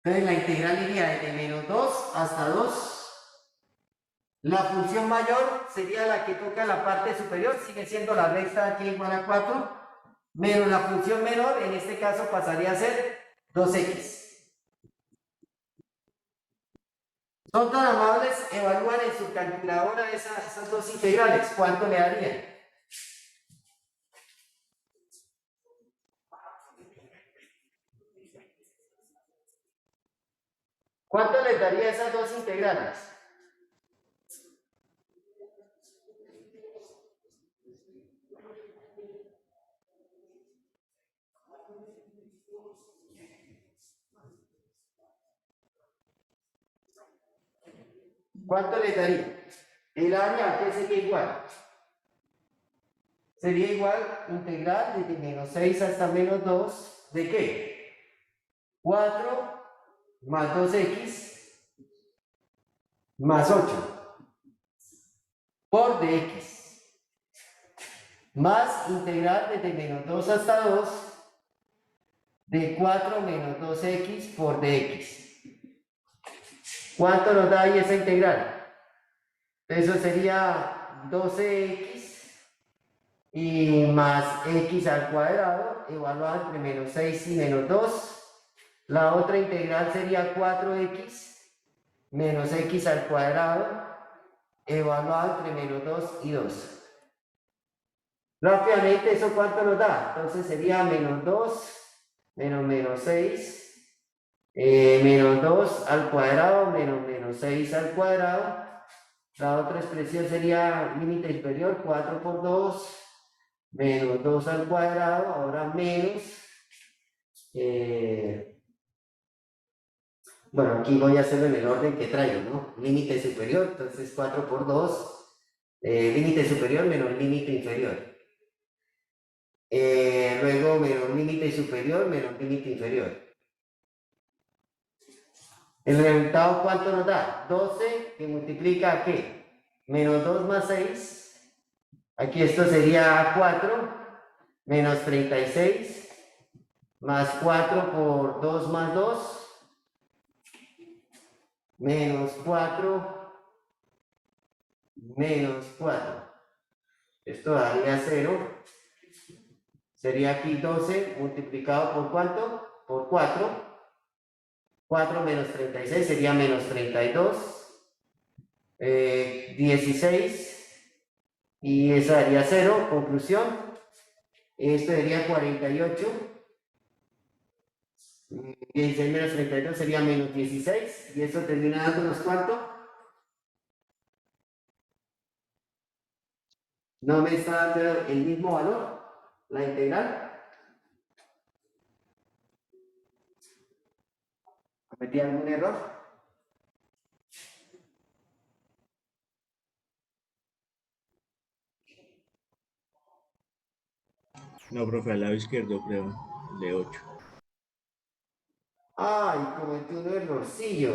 Entonces la integral iría desde menos 2 hasta 2. La función mayor sería la que toca la parte superior, sigue siendo la recta aquí igual a 4, menos la función menor, en este caso pasaría a ser 2x. Son tan amables, evalúan en su calculadora esas dos integrales, ¿cuánto le darían? ¿Cuánto les daría esas dos integrales? ¿Cuánto les daría? El área, ¿a qué sería igual? Sería igual integral desde menos 6 hasta menos 2, ¿de qué? 4 más 2x más 8 por dx, más integral desde menos 2 hasta 2 de 4 menos 2x por dx. ¿Cuánto nos da ahí esa integral? Eso sería 12x y más x al cuadrado, evaluado entre menos 6 y menos 2. La otra integral sería 4x menos x al cuadrado, evaluado entre menos 2 y 2. Rápidamente, ¿eso cuánto nos da? Entonces sería menos 2 menos menos 6 menos 2 al cuadrado menos menos 6 al cuadrado. La otra expresión sería límite inferior 4 por 2 menos 2 al cuadrado, ahora menos bueno, aquí voy a hacerlo en el orden que traigo, ¿no? Límite superior, entonces 4 por 2, límite superior menos límite inferior. Luego menos límite superior menos límite inferior. ¿El resultado cuánto nos da? 12 que multiplica a qué? Menos 2 más 6. Aquí esto sería 4 menos 36 más 4 por 2 más 2 menos 4 menos 4. Esto daría 0. Sería aquí 12 multiplicado por ¿cuánto? Por 4. 4 menos 36 sería menos 32. 16. Y eso daría 0. Conclusión. Esto sería 48. 16 menos 32 sería menos 16. Y eso termina dándonos ¿cuánto? No me está dando el mismo valor, la integral. ¿Cometí algún error? No, profe, al lado izquierdo, creo, de 8. Ay, cometí un errorcillo.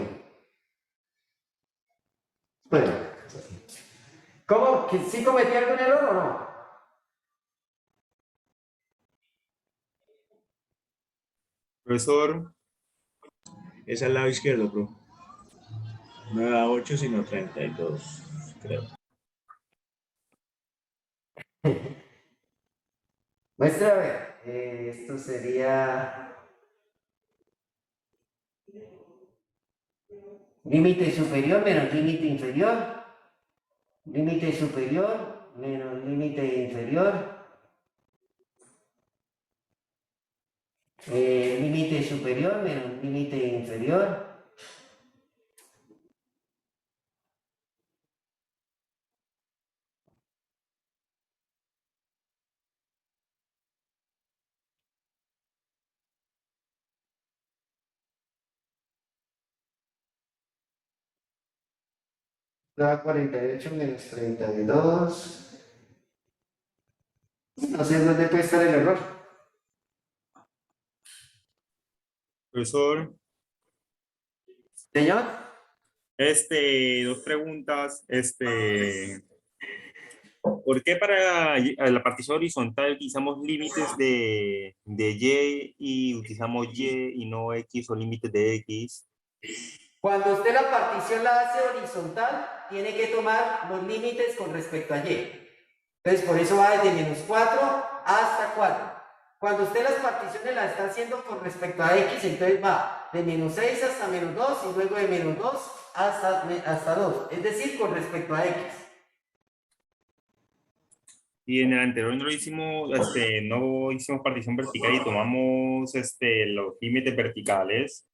Bueno, ¿cómo? ¿Que sí cometí algún error o no? Profesor, Es al lado izquierdo, profe. No da 8, sino 32, creo. Muestra a ver. Esto sería límite superior menos límite inferior. Límite superior menos límite inferior. Límite superior menos límite inferior. Da 48 menos 32. No sé dónde puede estar el error. profesor, Señor. dos preguntas, ¿por qué para la partición horizontal utilizamos límites de Y y utilizamos Y y no X o límites de X? Cuando usted la partición la hace horizontal, tiene que tomar los límites con respecto a Y. Entonces, por eso va desde menos 4 hasta 4. Cuando usted las particiones las está haciendo con respecto a X, entonces va de menos 6 hasta menos 2 y luego de menos 2 hasta 2. Es decir, con respecto a X. Y en el anterior no hicimos partición vertical y tomamos los límites verticales.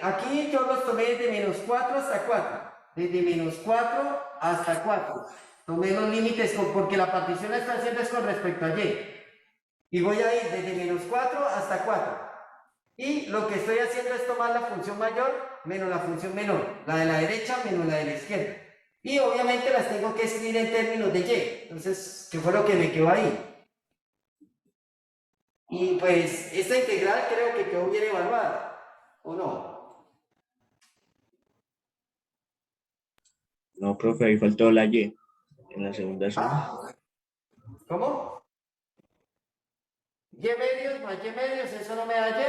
Aquí yo los tomé desde menos 4 hasta 4. Desde menos 4 hasta 4. Tomé los límites porque la partición la está haciendo es con respecto a Y. Y voy a ir desde menos 4 hasta 4. Y lo que estoy haciendo es tomar la función mayor menos la función menor. La de la derecha menos la de la izquierda. Y obviamente las tengo que escribir en términos de Y. Entonces, ¿qué fue lo que me quedó ahí? Y pues, esta integral creo que quedó bien evaluada. ¿O no? No, profe, ahí faltó la Y en la segunda suma. ¿Cómo? Y medios más Y medios, ¿eso no me da Y?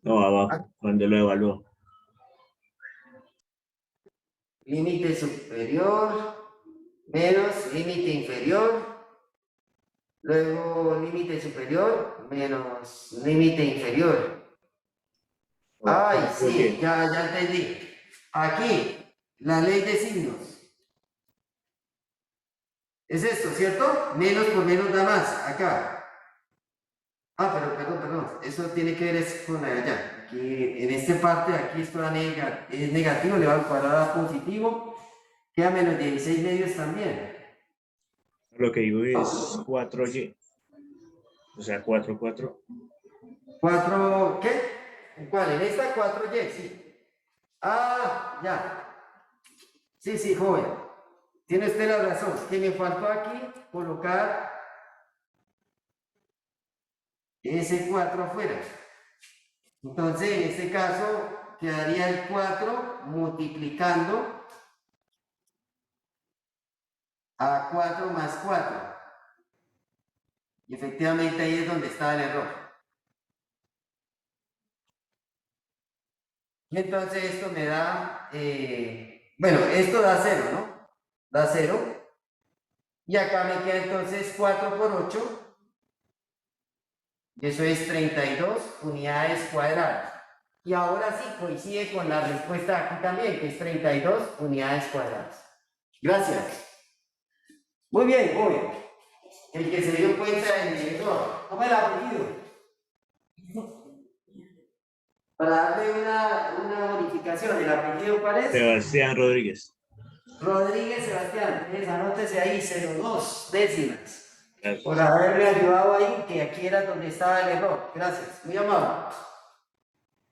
No, abajo, cuando lo evaluó. Límite superior menos límite inferior. Luego límite superior menos límite inferior. Ay, sí, ya entendí. Aquí, la ley de signos. Es esto, ¿cierto? Menos por menos da más, acá. Ah, pero perdón. Eso tiene que ver es con la de allá. Aquí, en esta parte, aquí esto es negativo, le va al cuadrado a positivo. Queda menos 16 medios también. Lo que digo es 4Y. O sea, 4, 4. 4, ¿qué? ¿En cuál? En esta 4Y, sí. Ah, ya. Sí, joven. Tiene usted la razón. Que me faltó aquí colocar ese 4 afuera. Entonces, en este caso, quedaría el 4 multiplicando a 4 más 4. Y efectivamente ahí es donde está el error. Y entonces esto me da, bueno, esto da 0, ¿no? Da 0. Y acá me queda entonces 4 por 8. Y eso es 32 unidades cuadradas. Y ahora sí coincide con la respuesta aquí también, que es 32 unidades cuadradas. Gracias. Muy bien, muy bien. El que se dio cuenta del error. ¿Cómo es el apellido? Para darle una bonificación, ¿el apellido cuál es? Sebastián Rodríguez. Rodríguez Sebastián. Entonces, anótese ahí 0,2 décimas. Gracias. Por haberme ayudado ahí, que aquí era donde estaba el error. Gracias, muy amable.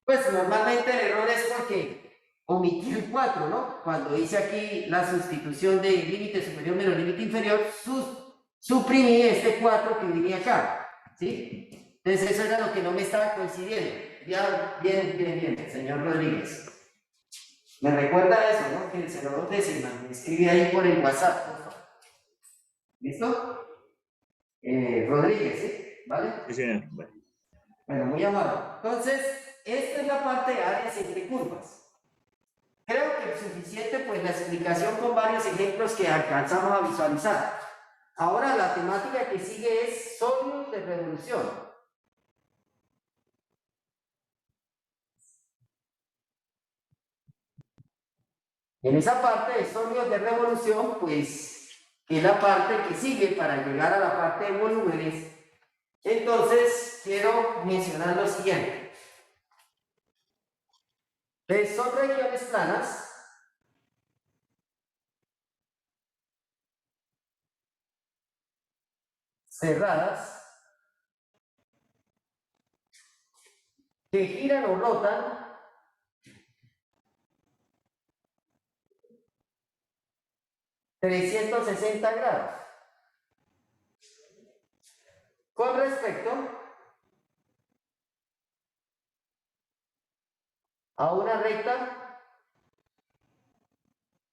Pues normalmente el error es porque omití el 4, ¿no? Cuando hice aquí la sustitución de límite superior menos límite inferior, suprimí este 4 que venía acá, ¿sí? Entonces eso era lo que no me estaba coincidiendo. Ya, bien, señor Rodríguez. Me recuerda eso, ¿no? Que el 0,2 décimas, me escribe ahí por el WhatsApp, por favor. ¿Listo? Rodríguez, ¿sí? ¿Vale? Sí, señor. Bueno. Bueno, muy amable. Entonces, esta es la parte de áreas entre curvas. Creo que es suficiente pues la explicación con varios ejemplos que alcanzamos a visualizar. Ahora la temática que sigue es sólidos de revolución. En esa parte de sólidos de revolución, pues, que es la parte que sigue para llegar a la parte de volúmenes, entonces quiero mencionar lo siguiente. Son regiones planas cerradas que giran o rotan (360 grados) con respecto a una recta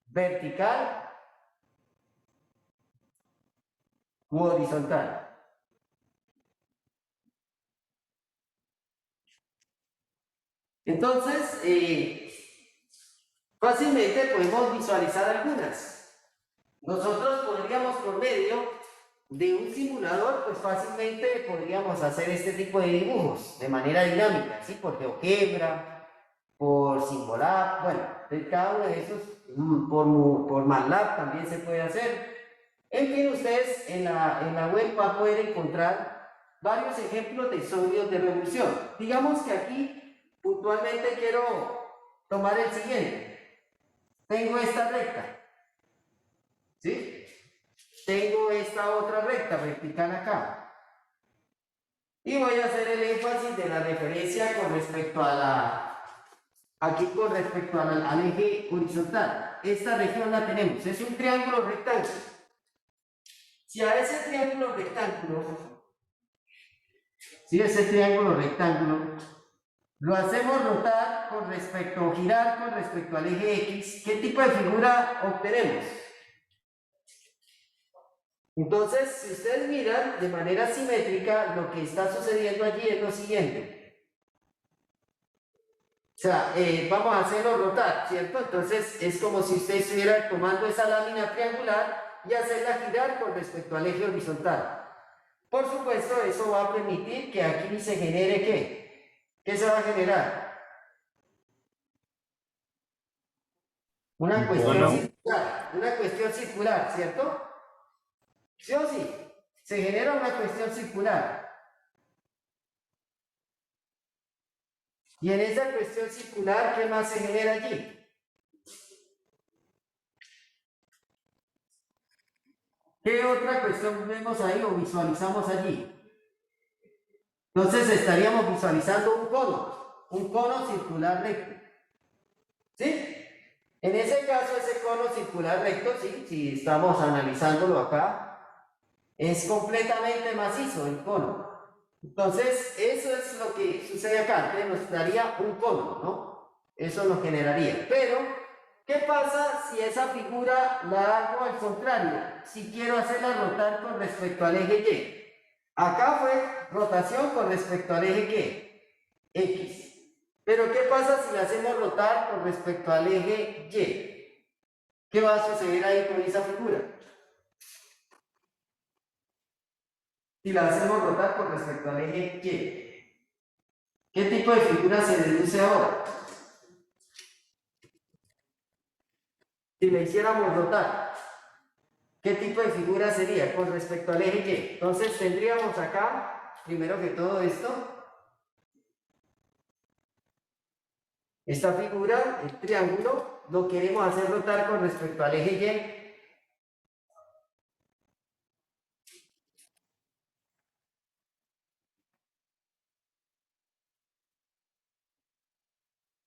vertical u horizontal. Entonces, fácilmente podemos visualizar algunas. Nosotros podríamos, por medio de un simulador, pues fácilmente podríamos hacer este tipo de dibujos de manera dinámica, ¿sí? Por GeoGebra, por Symbolab, bueno, de cada uno de esos, por MATLAB también se puede hacer. En fin, ustedes en la web van a poder encontrar varios ejemplos de sólidos de revolución. Digamos que aquí puntualmente quiero tomar el siguiente. Tengo esta recta, ¿sí? Tengo esta otra recta vertical acá. Y voy a hacer el énfasis de la referencia con respecto a con respecto al eje horizontal. Esta región la tenemos, es un triángulo rectángulo. Si a ese triángulo rectángulo, lo hacemos rotar con respecto, girar con respecto al eje X, ¿qué tipo de figura obtenemos? Entonces, si ustedes miran de manera simétrica, lo que está sucediendo allí es lo siguiente. O sea, vamos a hacerlo rotar, ¿cierto? Entonces, es como si usted estuviera tomando esa lámina triangular y hacerla girar con respecto al eje horizontal. Por supuesto, eso va a permitir que aquí se genere ¿qué? ¿Qué se va a generar? Una cuestión circular, ¿cierto? ¿Sí o sí? Se genera una cuestión circular. Y en esa cuestión circular, ¿qué más se genera allí? ¿Qué otra cuestión vemos ahí o visualizamos allí? Entonces estaríamos visualizando un cono circular recto. ¿Sí? En ese caso, ese cono circular recto, ¿sí? Si estamos analizándolo acá, es completamente macizo el cono. Entonces, eso es lo que sucede acá. Entonces nos daría un cono, ¿no? Eso nos generaría. Pero, ¿qué pasa si esa figura la hago al contrario? Si quiero hacerla rotar con respecto al eje Y. Acá fue rotación con respecto al eje ¿qué? X. Pero, ¿qué pasa si la hacemos rotar con respecto al eje Y? ¿Qué va a suceder ahí con esa figura? Si la hacemos rotar con respecto al eje Y. ¿Qué tipo de figura se deduce ahora? Si la hiciéramos rotar, ¿qué tipo de figura sería con respecto al eje Y? Entonces tendríamos acá, primero que todo esto, esta figura, el triángulo, lo queremos hacer rotar con respecto al eje Y.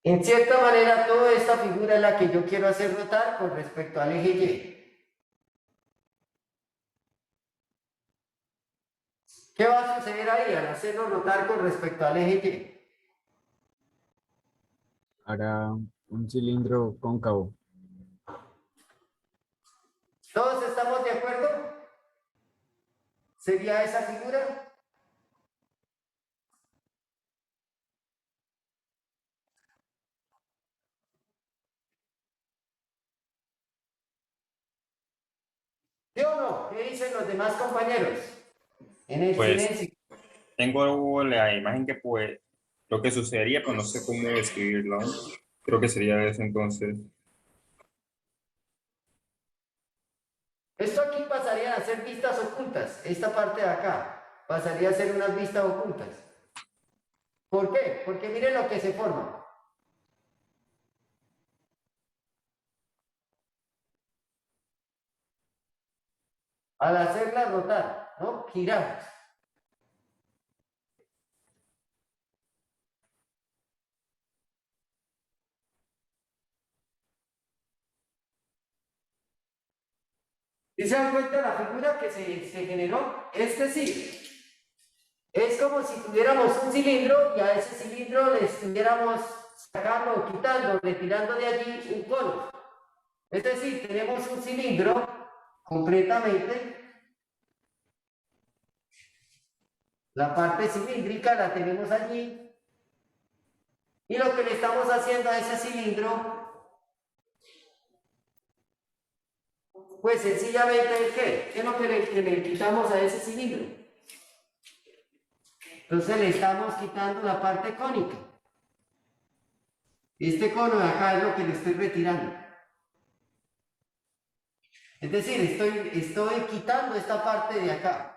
En cierta manera, toda esta figura es la que yo quiero hacer rotar con respecto al eje Y. ¿Qué va a suceder ahí al hacerlo rotar con respecto al eje Y? Hará un cilindro cóncavo. ¿Todos estamos de acuerdo? ¿Sería esa figura? ¿Sí o no? ¿Qué dicen los demás compañeros? En el Pues silencio. tengo la imagen que pues lo que sucedería, pero no sé cómo describirlo. Creo que sería eso entonces. Esto aquí pasaría a ser vistas ocultas. Esta parte de acá pasaría a ser unas vistas ocultas. ¿Por qué? Porque miren lo que se forma. Al hacerla rotar, ¿no? Giramos. ¿Y se dan cuenta de la figura que se generó? Es decir, es como si tuviéramos un cilindro y a ese cilindro le estuviéramos sacando o quitando, retirando de allí un cono. Es decir, tenemos un cilindro completamente. La parte cilíndrica la tenemos allí. Y lo que le estamos haciendo a ese cilindro, pues sencillamente es ¿qué es lo que le quitamos a ese cilindro? Entonces le estamos quitando la parte cónica. Este cono de acá es lo que le estoy retirando. Es decir, estoy quitando esta parte de acá.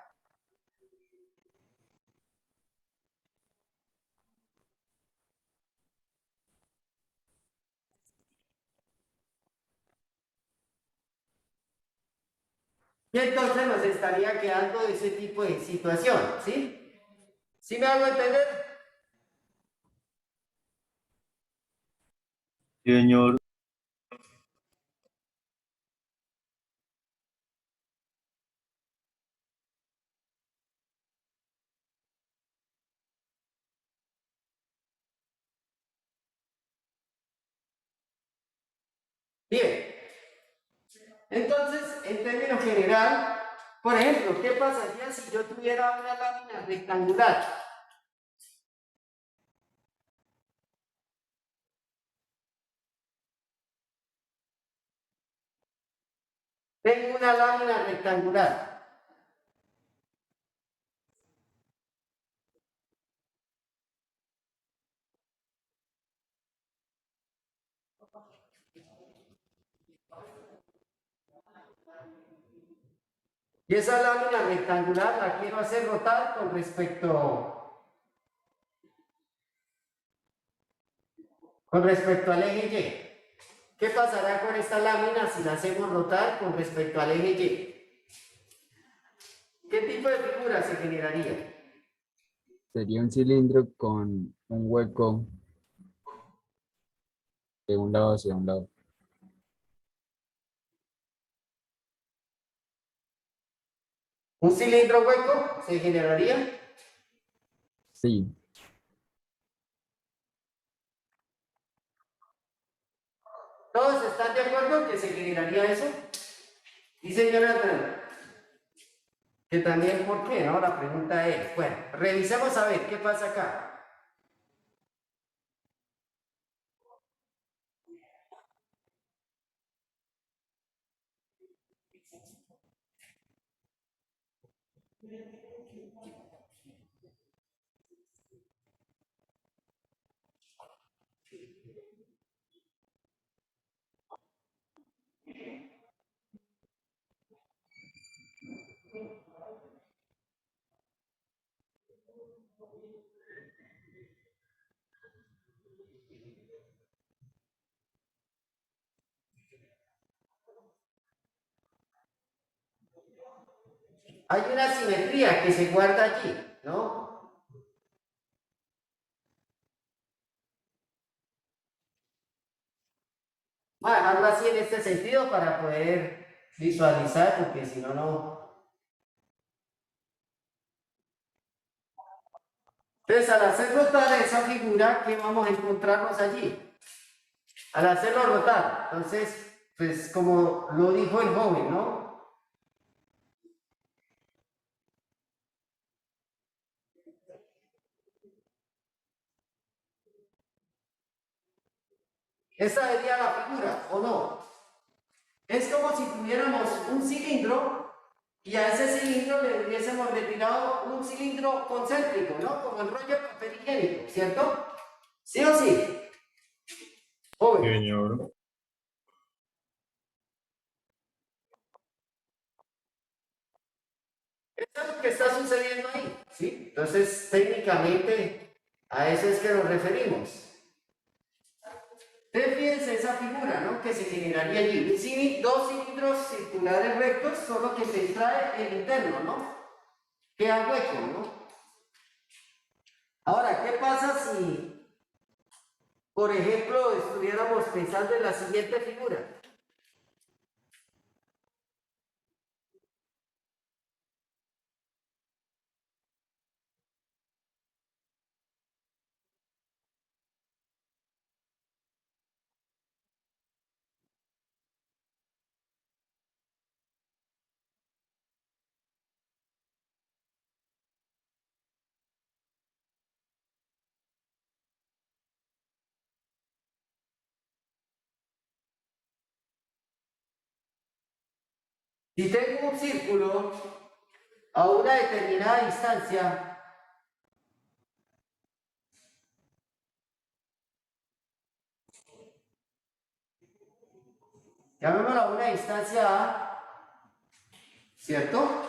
Y entonces nos estaría quedando ese tipo de situación, ¿sí? ¿Sí me hago entender? Señor. Bien. Entonces, en términos general, por ejemplo, ¿qué pasaría si yo tuviera una lámina rectangular? Tengo una lámina rectangular. Y esa lámina rectangular la quiero hacer rotar con respecto al eje Y. ¿Qué pasará con esta lámina si la hacemos rotar con respecto al eje Y? ¿Qué tipo de figura se generaría? Sería un cilindro con un hueco de un lado hacia un lado. ¿Un cilindro hueco se generaría? Sí. ¿Todos están de acuerdo en que se generaría eso? Dice Jonathan, que también, ¿por qué? No, la pregunta es, bueno, revisemos a ver qué pasa acá. Hay una simetría que se guarda allí, ¿no? Voy a dejarlo así en este sentido para poder visualizar, porque si no, no. Entonces, al hacer rotar esa figura, ¿qué vamos a encontrarnos allí? Al hacerlo rotar, entonces, pues como lo dijo el joven, ¿no? Esa sería la figura, ¿o no? Es como si tuviéramos un cilindro y a ese cilindro le hubiésemos retirado un cilindro concéntrico, ¿no? Como el rollo de papel higiénico, ¿cierto? ¿Sí o sí? Joven. Señor. Eso es lo que está sucediendo ahí, ¿sí? Entonces, técnicamente, a eso es que nos referimos. Entonces, fíjense esa figura, ¿no? Que se generaría allí. Dos cilindros circulares rectos, solo que se extrae el interno, ¿no? Queda hueco, ¿no? Ahora, ¿qué pasa si, por ejemplo, estuviéramos pensando en la siguiente figura? Si tengo un círculo a una determinada distancia, llamémoslo a una distancia A, ¿cierto?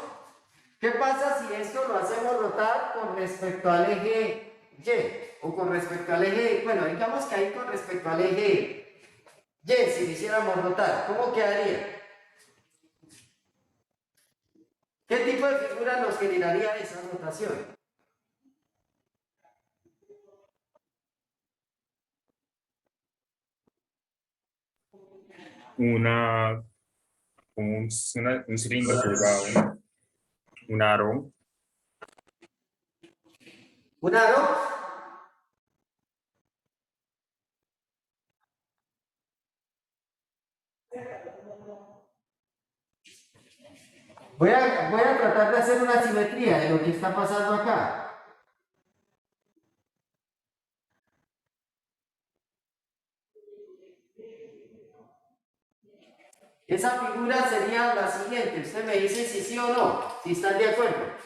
¿Qué pasa si esto lo hacemos rotar con respecto al eje Y? O con respecto al eje, bueno, digamos que ahí con respecto al eje Y, si lo hiciéramos rotar, ¿cómo quedaría? ¿Qué tipo de figura nos generaría esa rotación? Un cilindro colgado, un aro. ¿Un aro? Voy a tratar de hacer una simetría de lo que está pasando acá. Esa figura sería la siguiente. Usted me dice si sí o no, si están de acuerdo.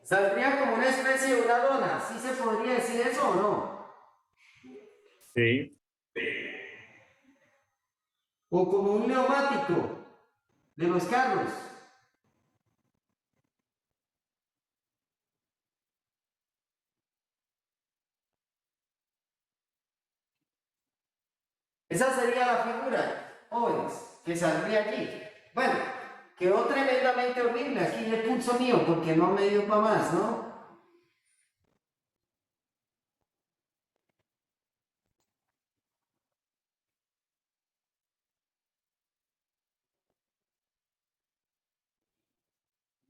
Saldría como una especie de una dona. ¿Sí se podría decir eso o no? Sí. O como un neumático de los carros. Esa sería la figura, jóvenes, que saldría allí. Bueno, quedó tremendamente horrible. Aquí le pulso mío porque no me dio para más, ¿no?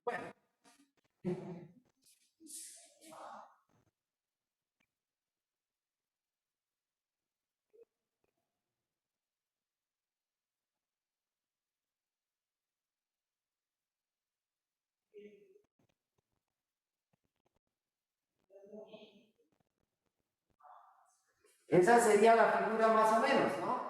Bueno, esa sería la figura más o menos, ¿no?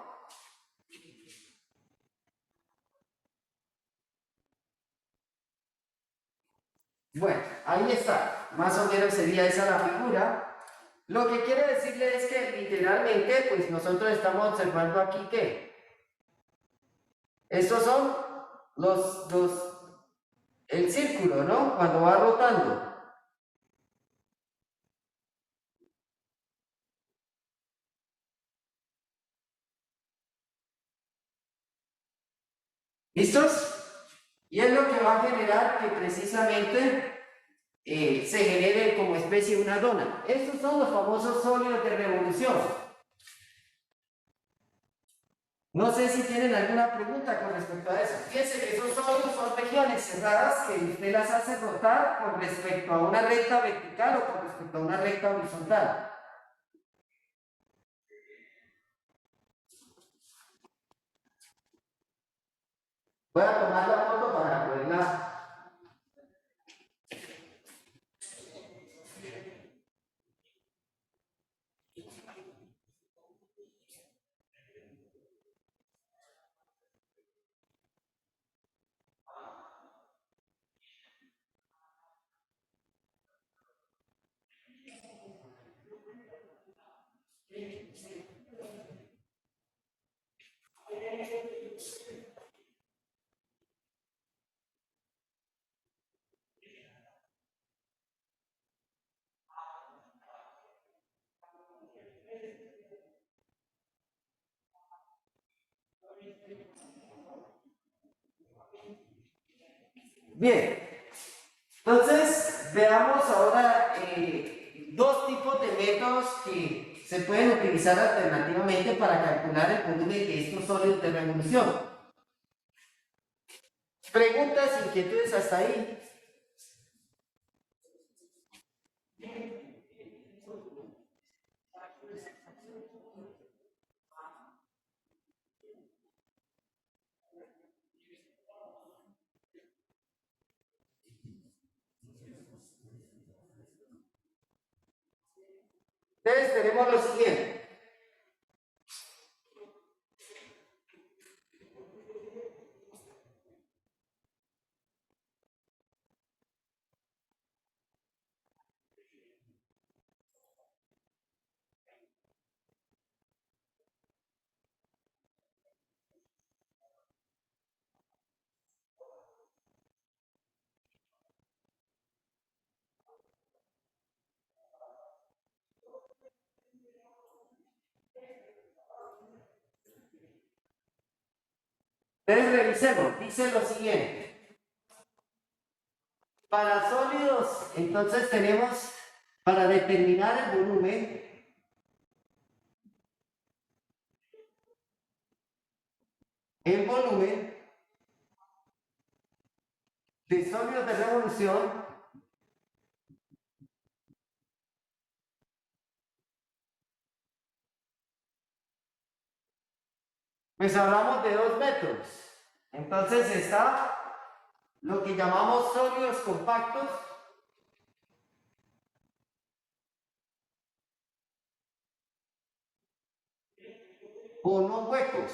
Bueno, ahí está. Más o menos sería esa la figura. Lo que quiere decirle es que literalmente, pues nosotros estamos observando aquí que estos son el círculo, ¿no? Cuando va rotando. ¿Listos? Y es lo que va a generar que precisamente se genere como especie de una dona. Estos son los famosos sólidos de revolución. No sé si tienen alguna pregunta con respecto a eso. Fíjense que esos sólidos son regiones cerradas que usted las hace rotar con respecto a una recta vertical o con respecto a una recta horizontal. Voy a tomar la foto para poderla. Bien, entonces veamos ahora dos tipos de métodos que se pueden utilizar alternativamente para calcular el volumen de estos sólidos de revolución. Preguntas, inquietudes hasta ahí. Entonces tenemos lo siguiente. Entonces revisemos, dice lo siguiente. Para sólidos, entonces tenemos, para determinar el volumen de sólidos de revolución, pues hablamos de dos métodos. Entonces está lo que llamamos sólidos compactos o no huecos.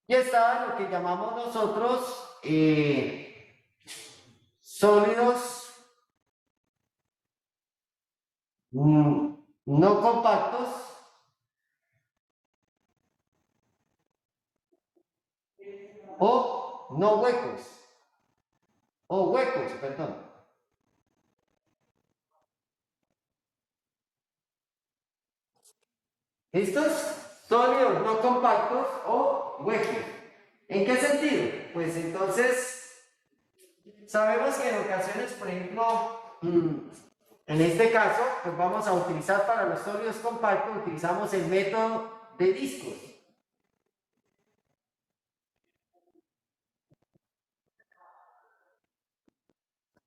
Y está lo que llamamos nosotros sólidos no compactos o no huecos, o huecos, perdón. Estos sólidos no compactos o huecos. ¿En qué sentido? Pues entonces, sabemos que en ocasiones, por ejemplo, en este caso, pues vamos a utilizar para los sólidos compactos, utilizamos el método de discos.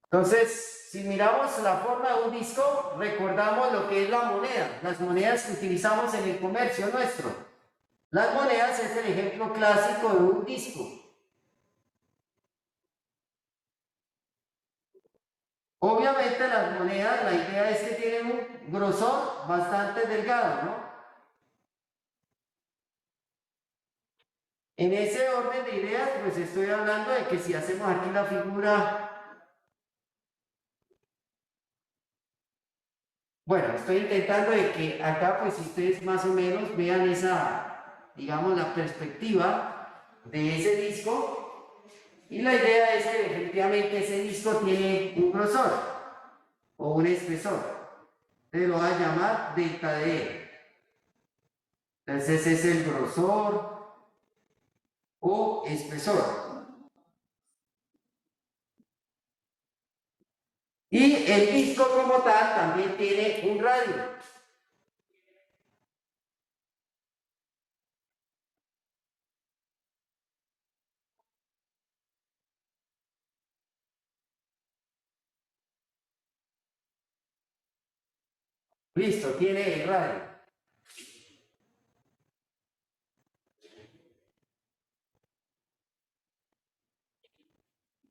Entonces, si miramos la forma de un disco, recordamos lo que es la moneda, las monedas que utilizamos en el comercio nuestro. Las monedas es el ejemplo clásico de un disco. Obviamente las monedas, la idea es que tienen un grosor bastante delgado, ¿no? En ese orden de ideas, pues estoy hablando de que si hacemos aquí la figura, bueno, estoy intentando de que acá, pues ustedes más o menos vean esa, digamos, la perspectiva de ese disco. Y la idea es que efectivamente ese disco tiene un grosor o un espesor. Entonces lo voy a llamar delta de E. Entonces ese es el grosor o espesor. Y el disco como tal también tiene un radio. Listo, tiene el radio.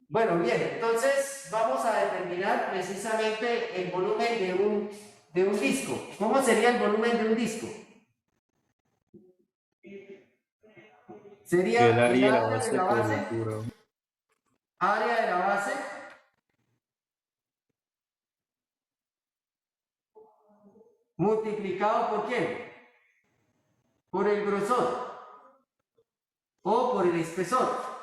Bueno, bien, entonces vamos a determinar precisamente el volumen de un disco. ¿Cómo sería el volumen de un disco? Sería El área de la área de base la por base, la altura. área de la base multiplicado por quién? Por el grosor o por el espesor.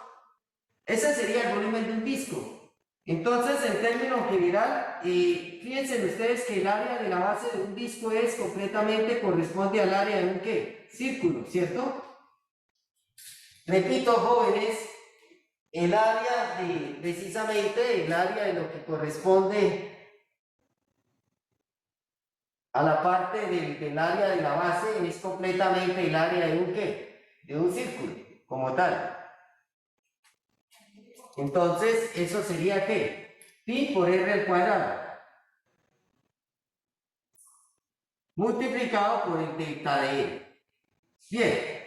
Ese sería el volumen de un disco. Entonces, en términos general, fíjense ustedes que el área de la base de un disco es completamente, corresponde al área de un ¿qué? Círculo, ¿cierto? Repito, jóvenes, el área de, precisamente, el área de lo que corresponde a la parte del área de la base es completamente el área de un ¿qué? De un círculo, como tal. Entonces, eso sería ¿qué? Pi por R al cuadrado, multiplicado por el delta de E. Bien,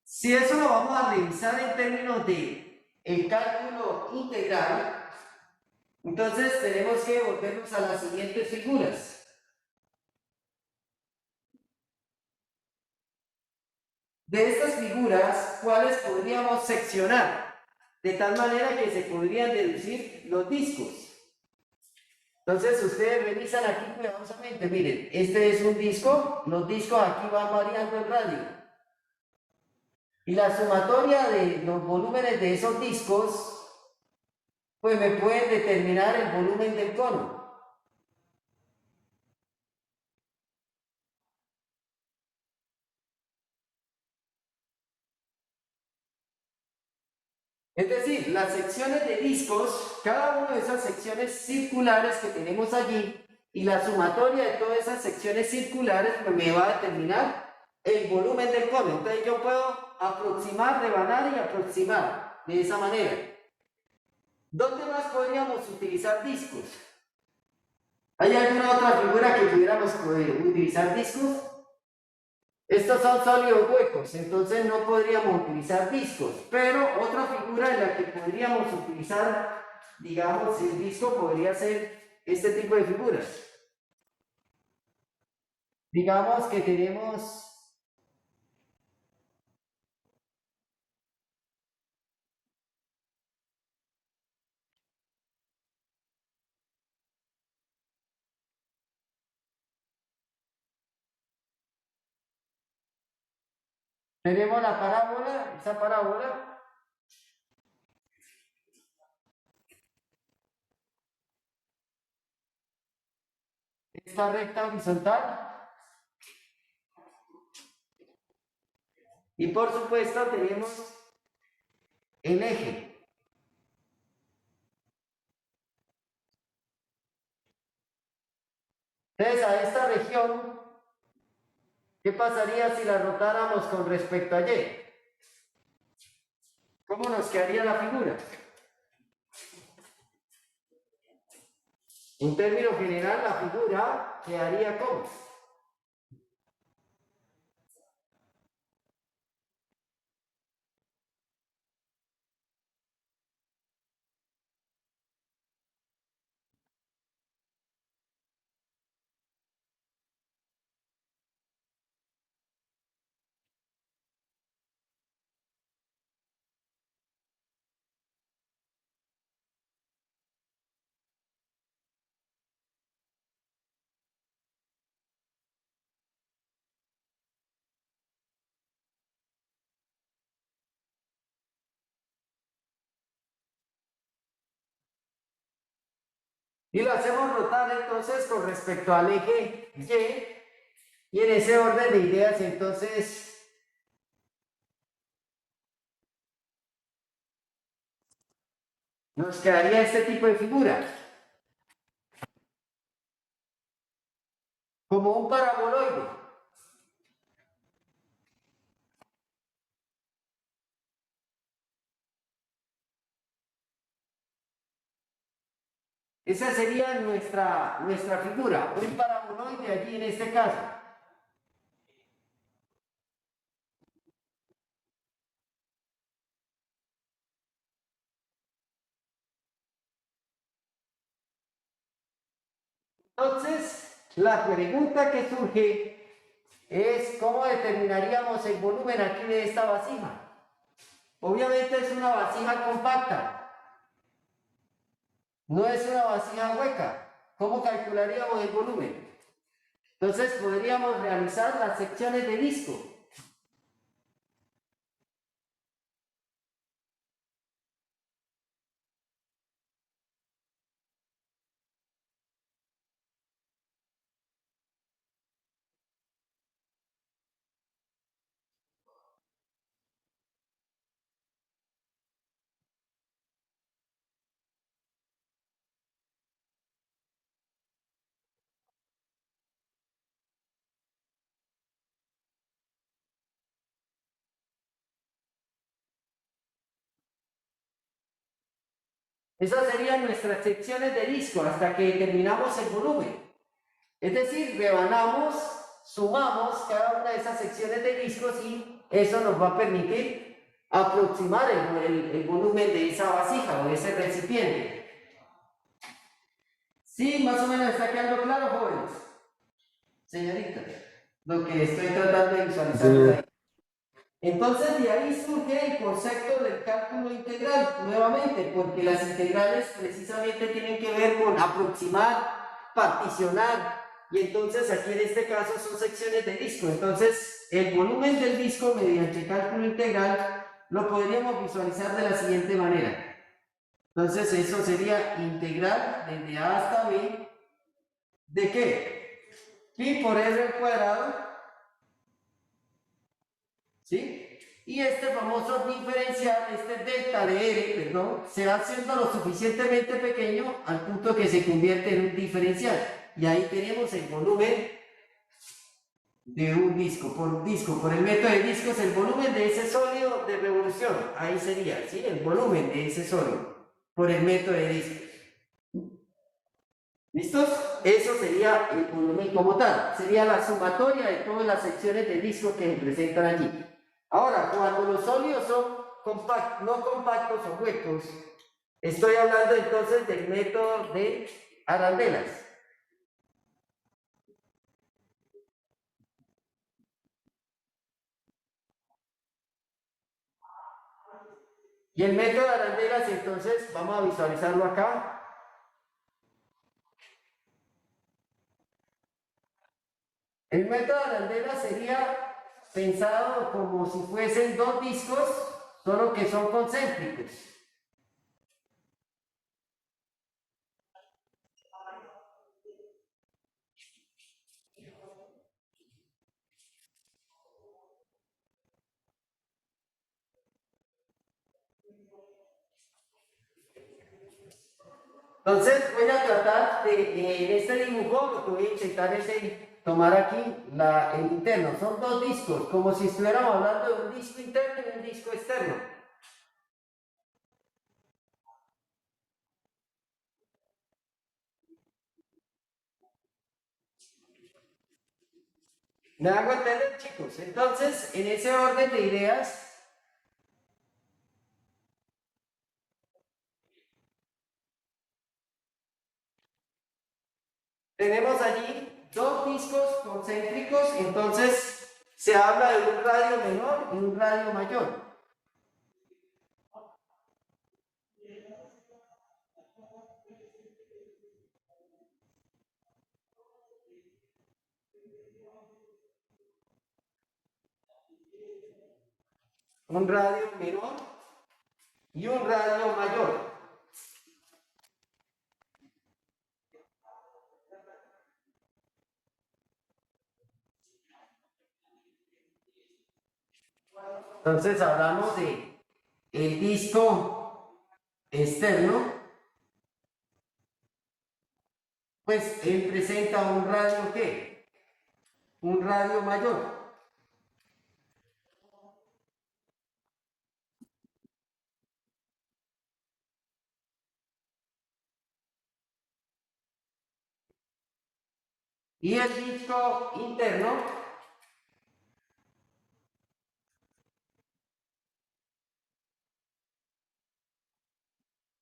si eso lo vamos a revisar en términos de el cálculo integral, entonces tenemos que volvernos a las siguientes figuras. De estas figuras, ¿cuáles podríamos seccionar? De tal manera que se podrían deducir los discos. Entonces ustedes revisan aquí cuidadosamente, miren, este es un disco, los discos aquí van variando el radio. Y la sumatoria de los volúmenes de esos discos, pues me pueden determinar el volumen del cono. Es decir, las secciones de discos, cada una de esas secciones circulares que tenemos allí, y la sumatoria de todas esas secciones circulares pues me va a determinar el volumen del cono. Entonces yo puedo aproximar, rebanar y aproximar de esa manera. ¿Dónde más podríamos utilizar discos? ¿Hay alguna otra figura que pudiéramos utilizar discos? Estos son sólidos huecos, entonces no podríamos utilizar discos, pero otra figura en la que podríamos utilizar, digamos, el disco podría ser este tipo de figuras. Digamos que tenemos la parábola, esa parábola. Esta recta horizontal. Y por supuesto tenemos el eje. Entonces, a esta región, ¿qué pasaría si la rotáramos con respecto a Y? ¿Cómo nos quedaría la figura? En términos general, la figura quedaría como. Y lo hacemos rotar entonces con respecto al eje Y. Y en ese orden de ideas, entonces, nos quedaría este tipo de figura. Como un paraboloide. Esa sería nuestra figura, un paraboloide allí en este caso. Entonces, la pregunta que surge es cómo determinaríamos el volumen aquí de esta vasija. Obviamente es una vasija compacta, no es una vasija hueca. ¿Cómo calcularíamos el volumen? Entonces podríamos realizar las secciones de disco. Esas serían nuestras secciones de disco hasta que determinamos el volumen. Es decir, rebanamos, sumamos cada una de esas secciones de discos y eso nos va a permitir aproximar el volumen de esa vasija o de ese recipiente. Sí, más o menos está quedando claro, jóvenes. Señorita, lo que estoy tratando de visualizar es ahí. Entonces, de ahí surge el concepto del cálculo integral, nuevamente, porque las integrales precisamente tienen que ver con aproximar, particionar, y entonces aquí en este caso son secciones de disco. Entonces, el volumen del disco mediante cálculo integral lo podríamos visualizar de la siguiente manera. Entonces, eso sería integral desde A hasta B, ¿de qué? Pi por R al cuadrado, ¿sí? Y este famoso diferencial, este delta de R, perdón, se va haciendo lo suficientemente pequeño al punto que se convierte en un diferencial. Y ahí tenemos el volumen de un disco. Por el método de discos, el volumen de ese sólido de revolución. Ahí sería, ¿sí? El volumen de ese sólido por el método de discos. ¿Listos? Eso sería el volumen como tal. Sería la sumatoria de todas las secciones de disco que se presentan allí. Ahora, cuando los sólidos son no compactos o huecos, estoy hablando entonces del método de arandelas. Y el método de arandelas, entonces, vamos a visualizarlo acá. El método de arandelas sería pensado como si fuesen dos discos, solo que son concéntricos. Entonces voy a tratar de, en este dibujo, lo que voy a intentar es tomar aquí el interno. Son dos discos, como si estuviéramos hablando de un disco interno y un disco externo. ¿Me hago entender, chicos? Entonces, en ese orden de ideas, tenemos allí dos discos concéntricos, entonces se habla de un radio menor y un radio mayor. Un radio menor y un radio mayor. Entonces hablamos de el disco externo, pues él presenta un radio ¿qué? Un radio mayor. Y el disco interno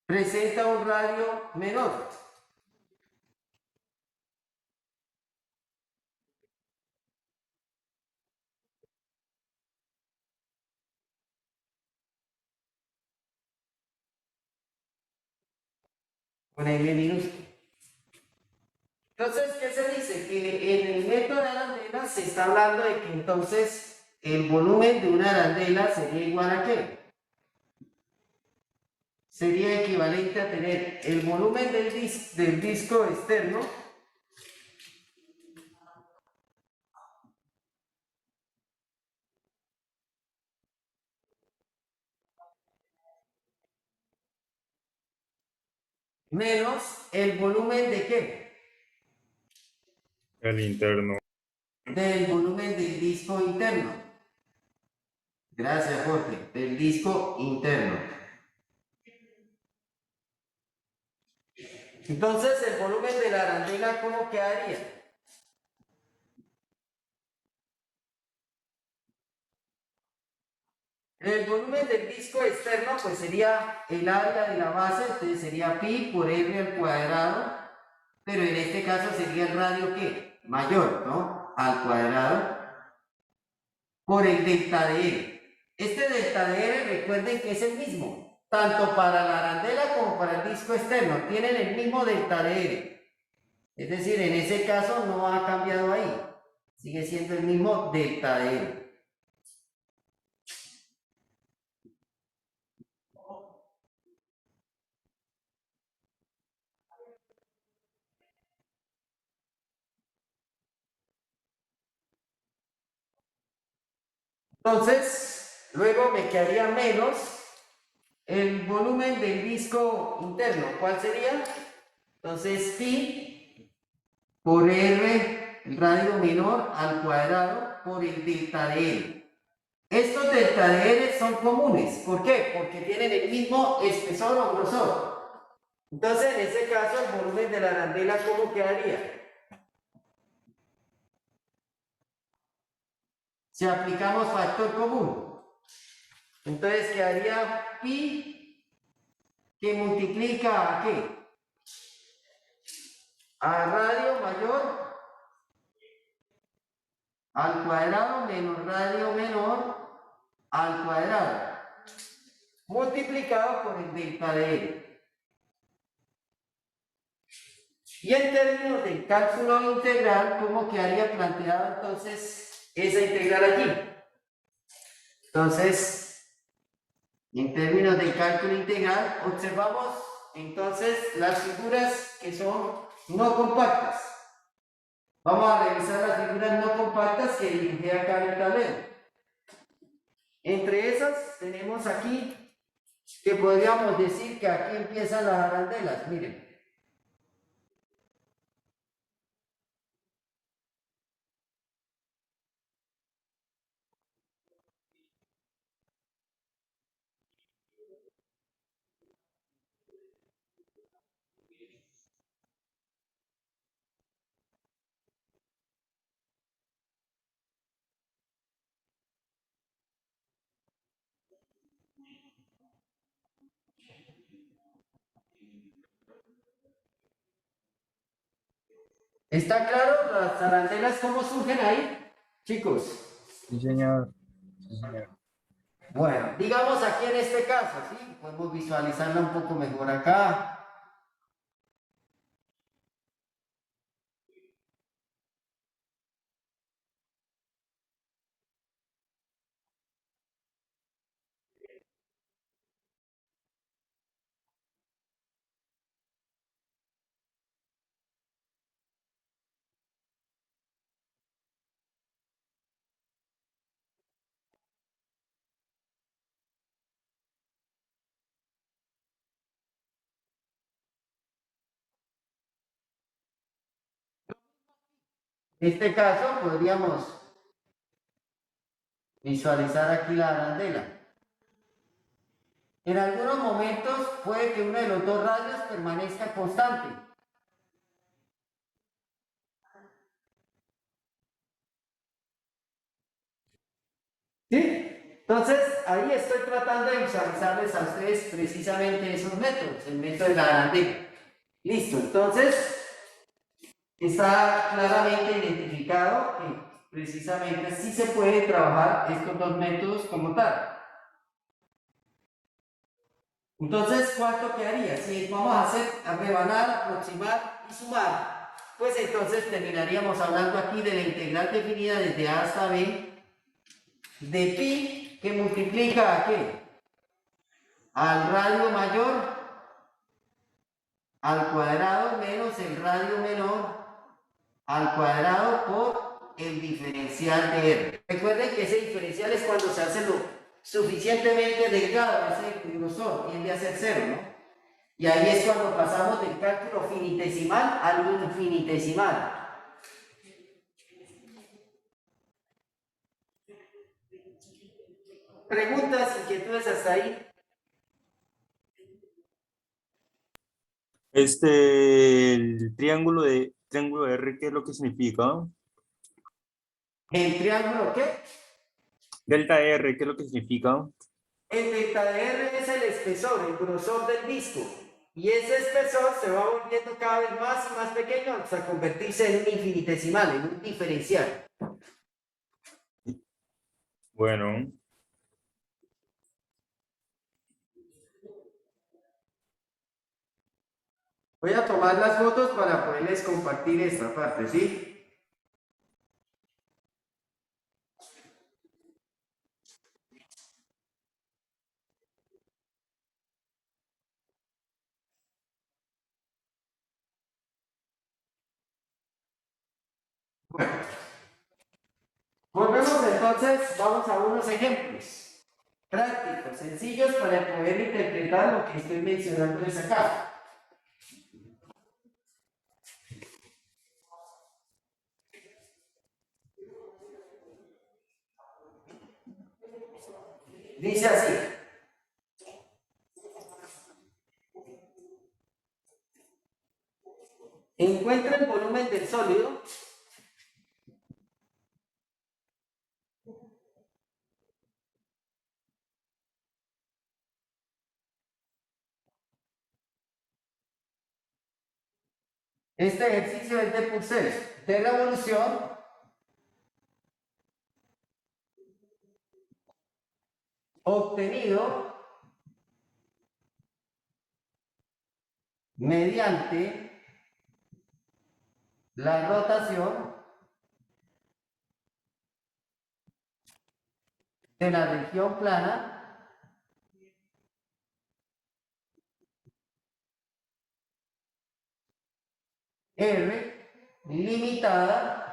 presenta un radio menor. Con M minúsculo. Entonces, ¿qué se dice? Que en el método de arandela se está hablando de que entonces el volumen de una arandela sería igual a ¿qué? Sería equivalente a tener el volumen del disco externo menos el volumen de ¿qué? El interno. Del volumen del disco interno. Gracias, Jorge. Del disco interno. Entonces, el volumen de la arandela, ¿cómo quedaría? El volumen del disco externo, pues sería el área de la base, entonces sería pi por r al cuadrado, pero en este caso sería el radio ¿qué? Mayor, ¿no? Al cuadrado, por el delta de R. Este delta de R, recuerden que es el mismo, tanto para la arandela como para el disco externo, tienen el mismo delta de R. Es decir, en ese caso no ha cambiado ahí, sigue siendo el mismo delta de R. Entonces, luego me quedaría menos el volumen del disco interno. ¿Cuál sería? Entonces, pi por r, el radio menor al cuadrado, por el delta de L. Estos delta de L son comunes. ¿Por qué? Porque tienen el mismo espesor o grosor. Entonces, en ese caso, el volumen de la arandela, ¿cómo quedaría? Si aplicamos factor común, entonces quedaría pi que multiplica a ¿qué? A radio mayor al cuadrado menos radio menor al cuadrado, multiplicado por el delta de L. Y en términos del cálculo integral, ¿cómo quedaría planteado entonces esa integral aquí? Entonces, en términos del cálculo integral, observamos entonces las figuras que son no compactas. Vamos a revisar las figuras no compactas que dibujé acá en el tablero. Entre esas tenemos aquí que podríamos decir que aquí empiezan las arandelas. Miren, ¿Está claro las arandelas cómo surgen ahí, chicos? Sí, señor. Sí, señor. Bueno, digamos aquí en este caso, ¿sí? Podemos visualizarla un poco mejor acá. En este caso podríamos visualizar aquí la arandela. En algunos momentos puede que uno de los dos radios permanezca constante. ¿Sí? Entonces, ahí estoy tratando de visualizarles a ustedes precisamente esos métodos, el método de la arandela. Listo, entonces está claramente identificado que precisamente sí se puede trabajar estos dos métodos como tal. Entonces, ¿cuánto quedaría? Si vamos a hacer a rebanar, aproximar y sumar, pues entonces terminaríamos hablando aquí de la integral definida desde A hasta B de pi que multiplica a qué? Al radio mayor al cuadrado menos el radio menor al cuadrado por el diferencial de R. Recuerden que ese diferencial es cuando se hace lo suficientemente delgado, ese grosor tiende a ser cero, ¿no? Y ahí es cuando pasamos del cálculo finitesimal al infinitesimal. Preguntas, inquietudes hasta ahí. El triángulo de R, ¿qué es lo que significa? ¿El triángulo qué? Delta R, ¿qué es lo que significa? El delta de R es el espesor, el grosor del disco. Y ese espesor se va volviendo cada vez más y más pequeño hasta convertirse en un infinitesimal, en un diferencial. Bueno, Voy a tomar las fotos para poderles compartir esta parte, ¿sí? Bueno, volvemos entonces, vamos a unos ejemplos prácticos, sencillos para poder interpretar lo que estoy mencionándoles acá. Dice así. Encuentra el volumen del sólido este ejercicio es de Purcell, de la evolución obtenido mediante la rotación de la región plana R limitada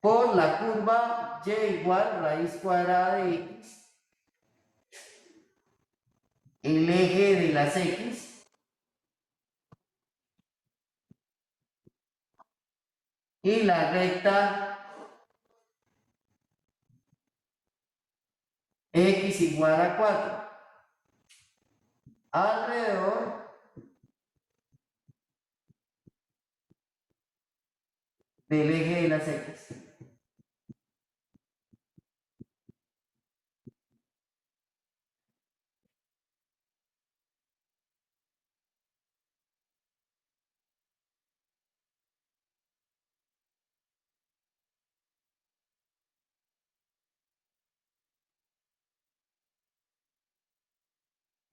por la curva y igual raíz cuadrada de x, el eje de las x y la recta x igual a 4 alrededor del eje de las x.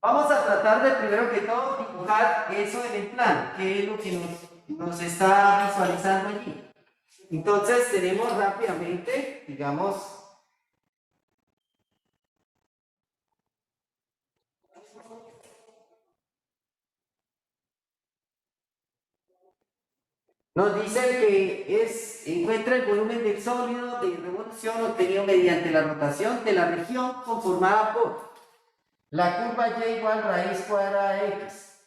Vamos a tratar de primero que todo dibujar eso en el plano, que es lo que nos está visualizando allí. Entonces tenemos rápidamente, digamos, nos dice que encuentra el volumen del sólido de revolución obtenido mediante la rotación de la región conformada por la curva y igual raíz cuadrada de x,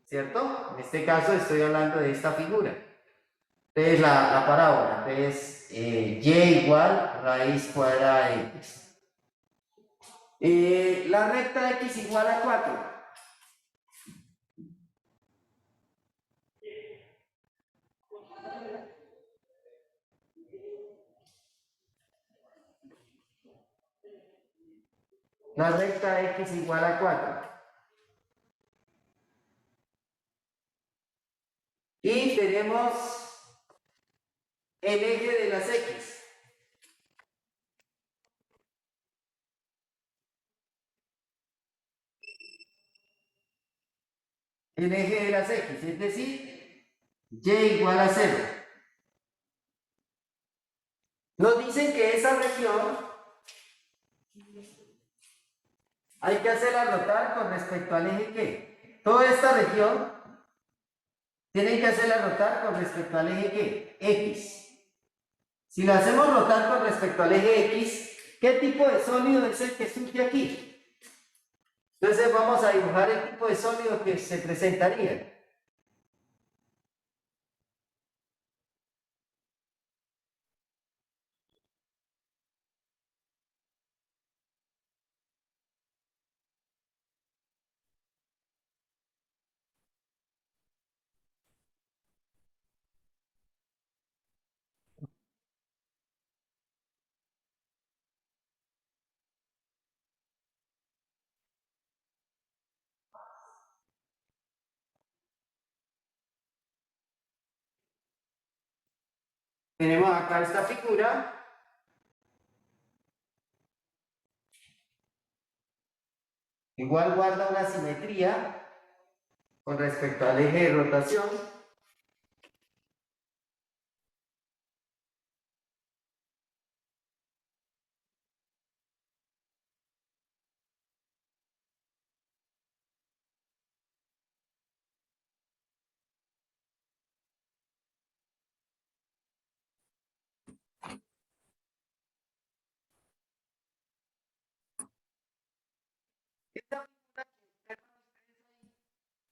¿cierto? En este caso estoy hablando de esta figura. Entonces la parábola, entonces y igual raíz cuadrada de x. La recta x igual a 4. La recta x igual a 4. Y tenemos el eje de las x. El eje de las x, es decir, y igual a 0. Nos dicen que esa región hay que hacerla rotar con respecto al eje ¿qué? Toda esta región tienen que hacerla rotar con respecto al eje ¿qué? X. Si la hacemos rotar con respecto al eje X, ¿qué tipo de sólido es el que surge aquí? Entonces vamos a dibujar el tipo de sólido que se presentaría. Tenemos acá esta figura. Igual guarda una simetría con respecto al eje de rotación.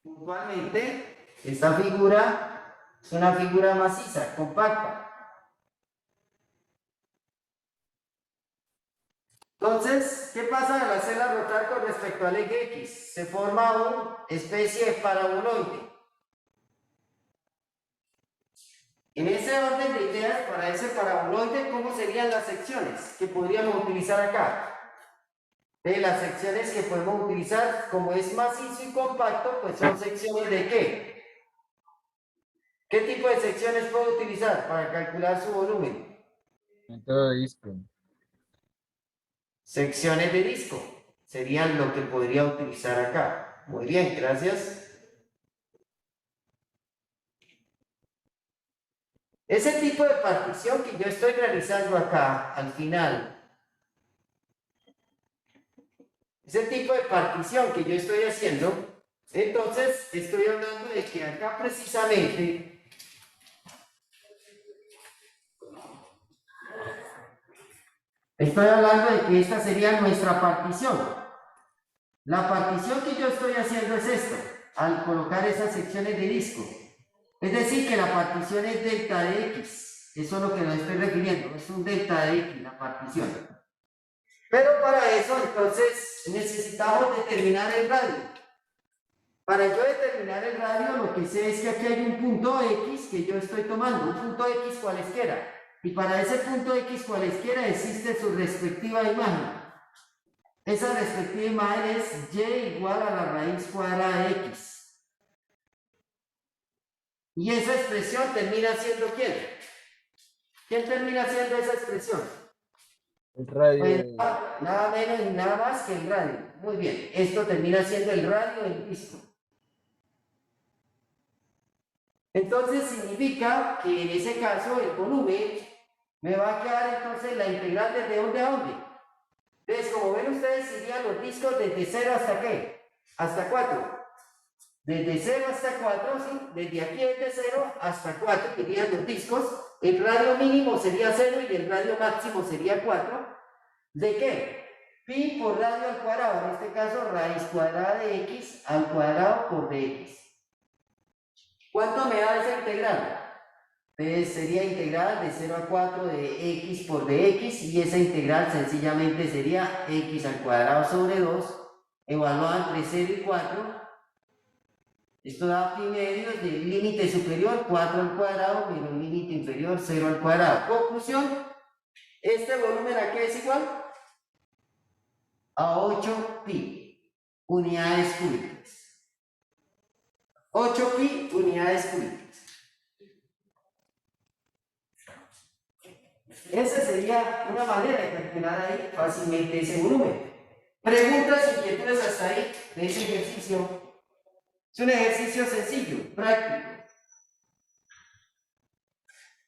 Puntualmente, esta figura es una figura maciza, compacta. Entonces, ¿qué pasa al hacerla rotar con respecto al eje X? Se forma una especie de paraboloide. En ese orden de ideas, para ese paraboloide, ¿cómo serían las secciones que podríamos utilizar acá? De las secciones que podemos utilizar, como es macizo y compacto, pues son secciones de ¿qué? ¿Qué tipo de secciones puedo utilizar para calcular su volumen? Método de disco. Secciones de disco serían lo que podría utilizar acá. Muy bien, gracias. Ese tipo de partición que yo estoy realizando acá, al final, ese tipo de partición que yo estoy haciendo, entonces estoy hablando de que acá precisamente estoy hablando de que esta sería nuestra partición. La partición que yo estoy haciendo es esto, al colocar esas secciones de disco. Es decir, que la partición es delta de x. Eso es lo que nos estoy refiriendo. Es un delta de x la partición. Pero para eso, entonces, necesitamos determinar el radio. Para yo determinar el radio, lo que sé es que aquí hay un punto x que yo estoy tomando, un punto x cualesquiera. Y para ese punto x cualesquiera existe su respectiva imagen. Esa respectiva imagen es y igual a la raíz cuadrada de x. Y esa expresión termina siendo ¿quién? ¿Quién termina siendo esa expresión? El radio Pues de- nada menos y nada más que el radio. Muy bien, esto termina siendo el radio del disco. Entonces significa que en ese caso el volumen me va a quedar entonces la integral desde dónde a dónde. Entonces, como ven ustedes, irían los discos desde 0 hasta qué? Hasta 4. Desde 0 hasta 4, ¿sí? Desde aquí desde 0 hasta 4 irían los discos. El radio mínimo sería 0 y el radio máximo sería 4. ¿De qué? Pi por radio al cuadrado, en este caso raíz cuadrada de x al cuadrado por dx. ¿Cuánto me da esa integral? Pues sería integral de 0 a 4 de x por dx y esa integral sencillamente sería x al cuadrado sobre 2 evaluada entre 0 y 4. Esto da pi medios del límite superior 4 al cuadrado menos límite inferior 0 al cuadrado. Conclusión, este volumen ¿a qué es igual? A 8 pi unidades cúbicas. 8 pi unidades cúbicas. Esa sería una manera de calcular ahí fácilmente ese volumen. Preguntas, inquietudes hasta ahí de ese ejercicio. Es un ejercicio sencillo, práctico.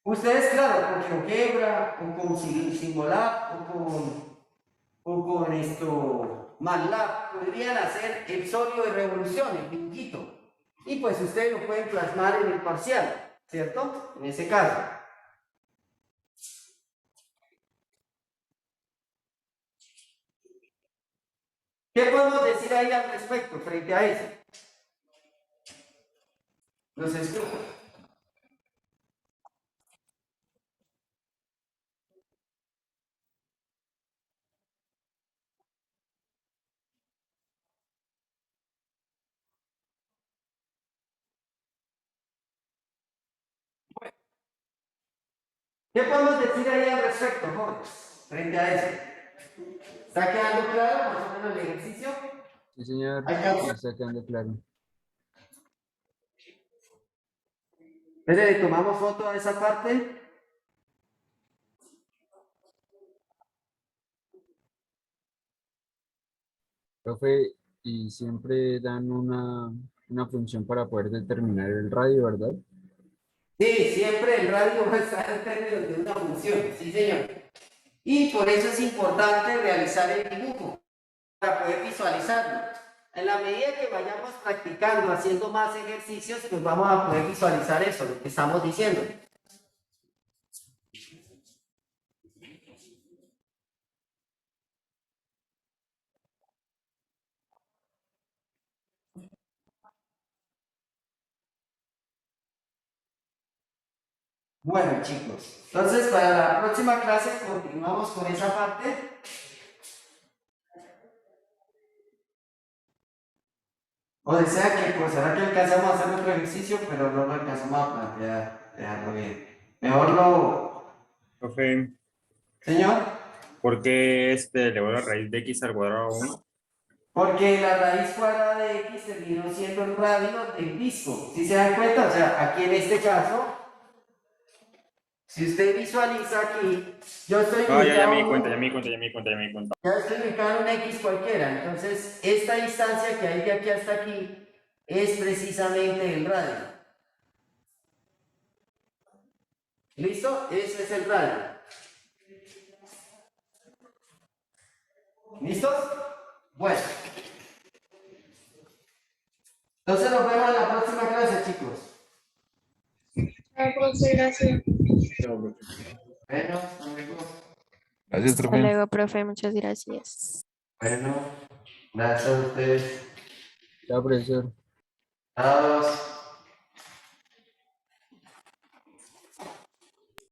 Ustedes, claro, con GeoGebra, o con Simulab, o con esto, MATLAB, podrían hacer el solio de revolución, el pinguito. Y pues ustedes lo pueden plasmar en el parcial, ¿cierto? En ese caso. ¿Qué podemos decir ahí al respecto frente a eso? Los escucho. ¿Qué podemos decir ahí al respecto, jóvenes? Frente a eso. ¿Está quedando claro más o menos el ejercicio? Sí, señor. Alcanza. Me está quedando claro. Entonces, ¿le tomamos foto a esa parte? Profe, y siempre dan una función para poder determinar el radio, ¿verdad? Sí, siempre el radio va a estar en términos de una función, sí señor. Y por eso es importante realizar el dibujo, para poder visualizarlo. En la medida que vayamos practicando, haciendo más ejercicios, pues vamos a poder visualizar eso, lo que estamos diciendo. Bueno, chicos, entonces para la próxima clase continuamos con esa parte. O desea que, pues, será que alcanzamos a hacer otro ejercicio, pero no lo alcanzamos a plantear, dejarlo bien. Mejor lo... Profe, Señor, ¿por qué le voy a la raíz de x al cuadrado 1? porque la raíz cuadrada de x terminó siendo el radio del disco. ¿Sí se dan cuenta? O sea, aquí en este caso, si usted visualiza aquí, yo estoy Ah, ya me di ubicado- cuenta, ya me di cuenta, ya me di cuenta, ya me di cuenta. Ya estoy ubicado en un X cualquiera, entonces esta distancia que hay de aquí hasta aquí es precisamente el radio. ¿Listo? Ese es el radio. ¿Listos? Bueno. Entonces nos vemos en la próxima clase, chicos. Profe, gracias. Bueno, nos vemos. Gracias, Hasta profe. luego, profe. Muchas gracias. Bueno, gracias a ustedes. Chao, profesor. Adiós.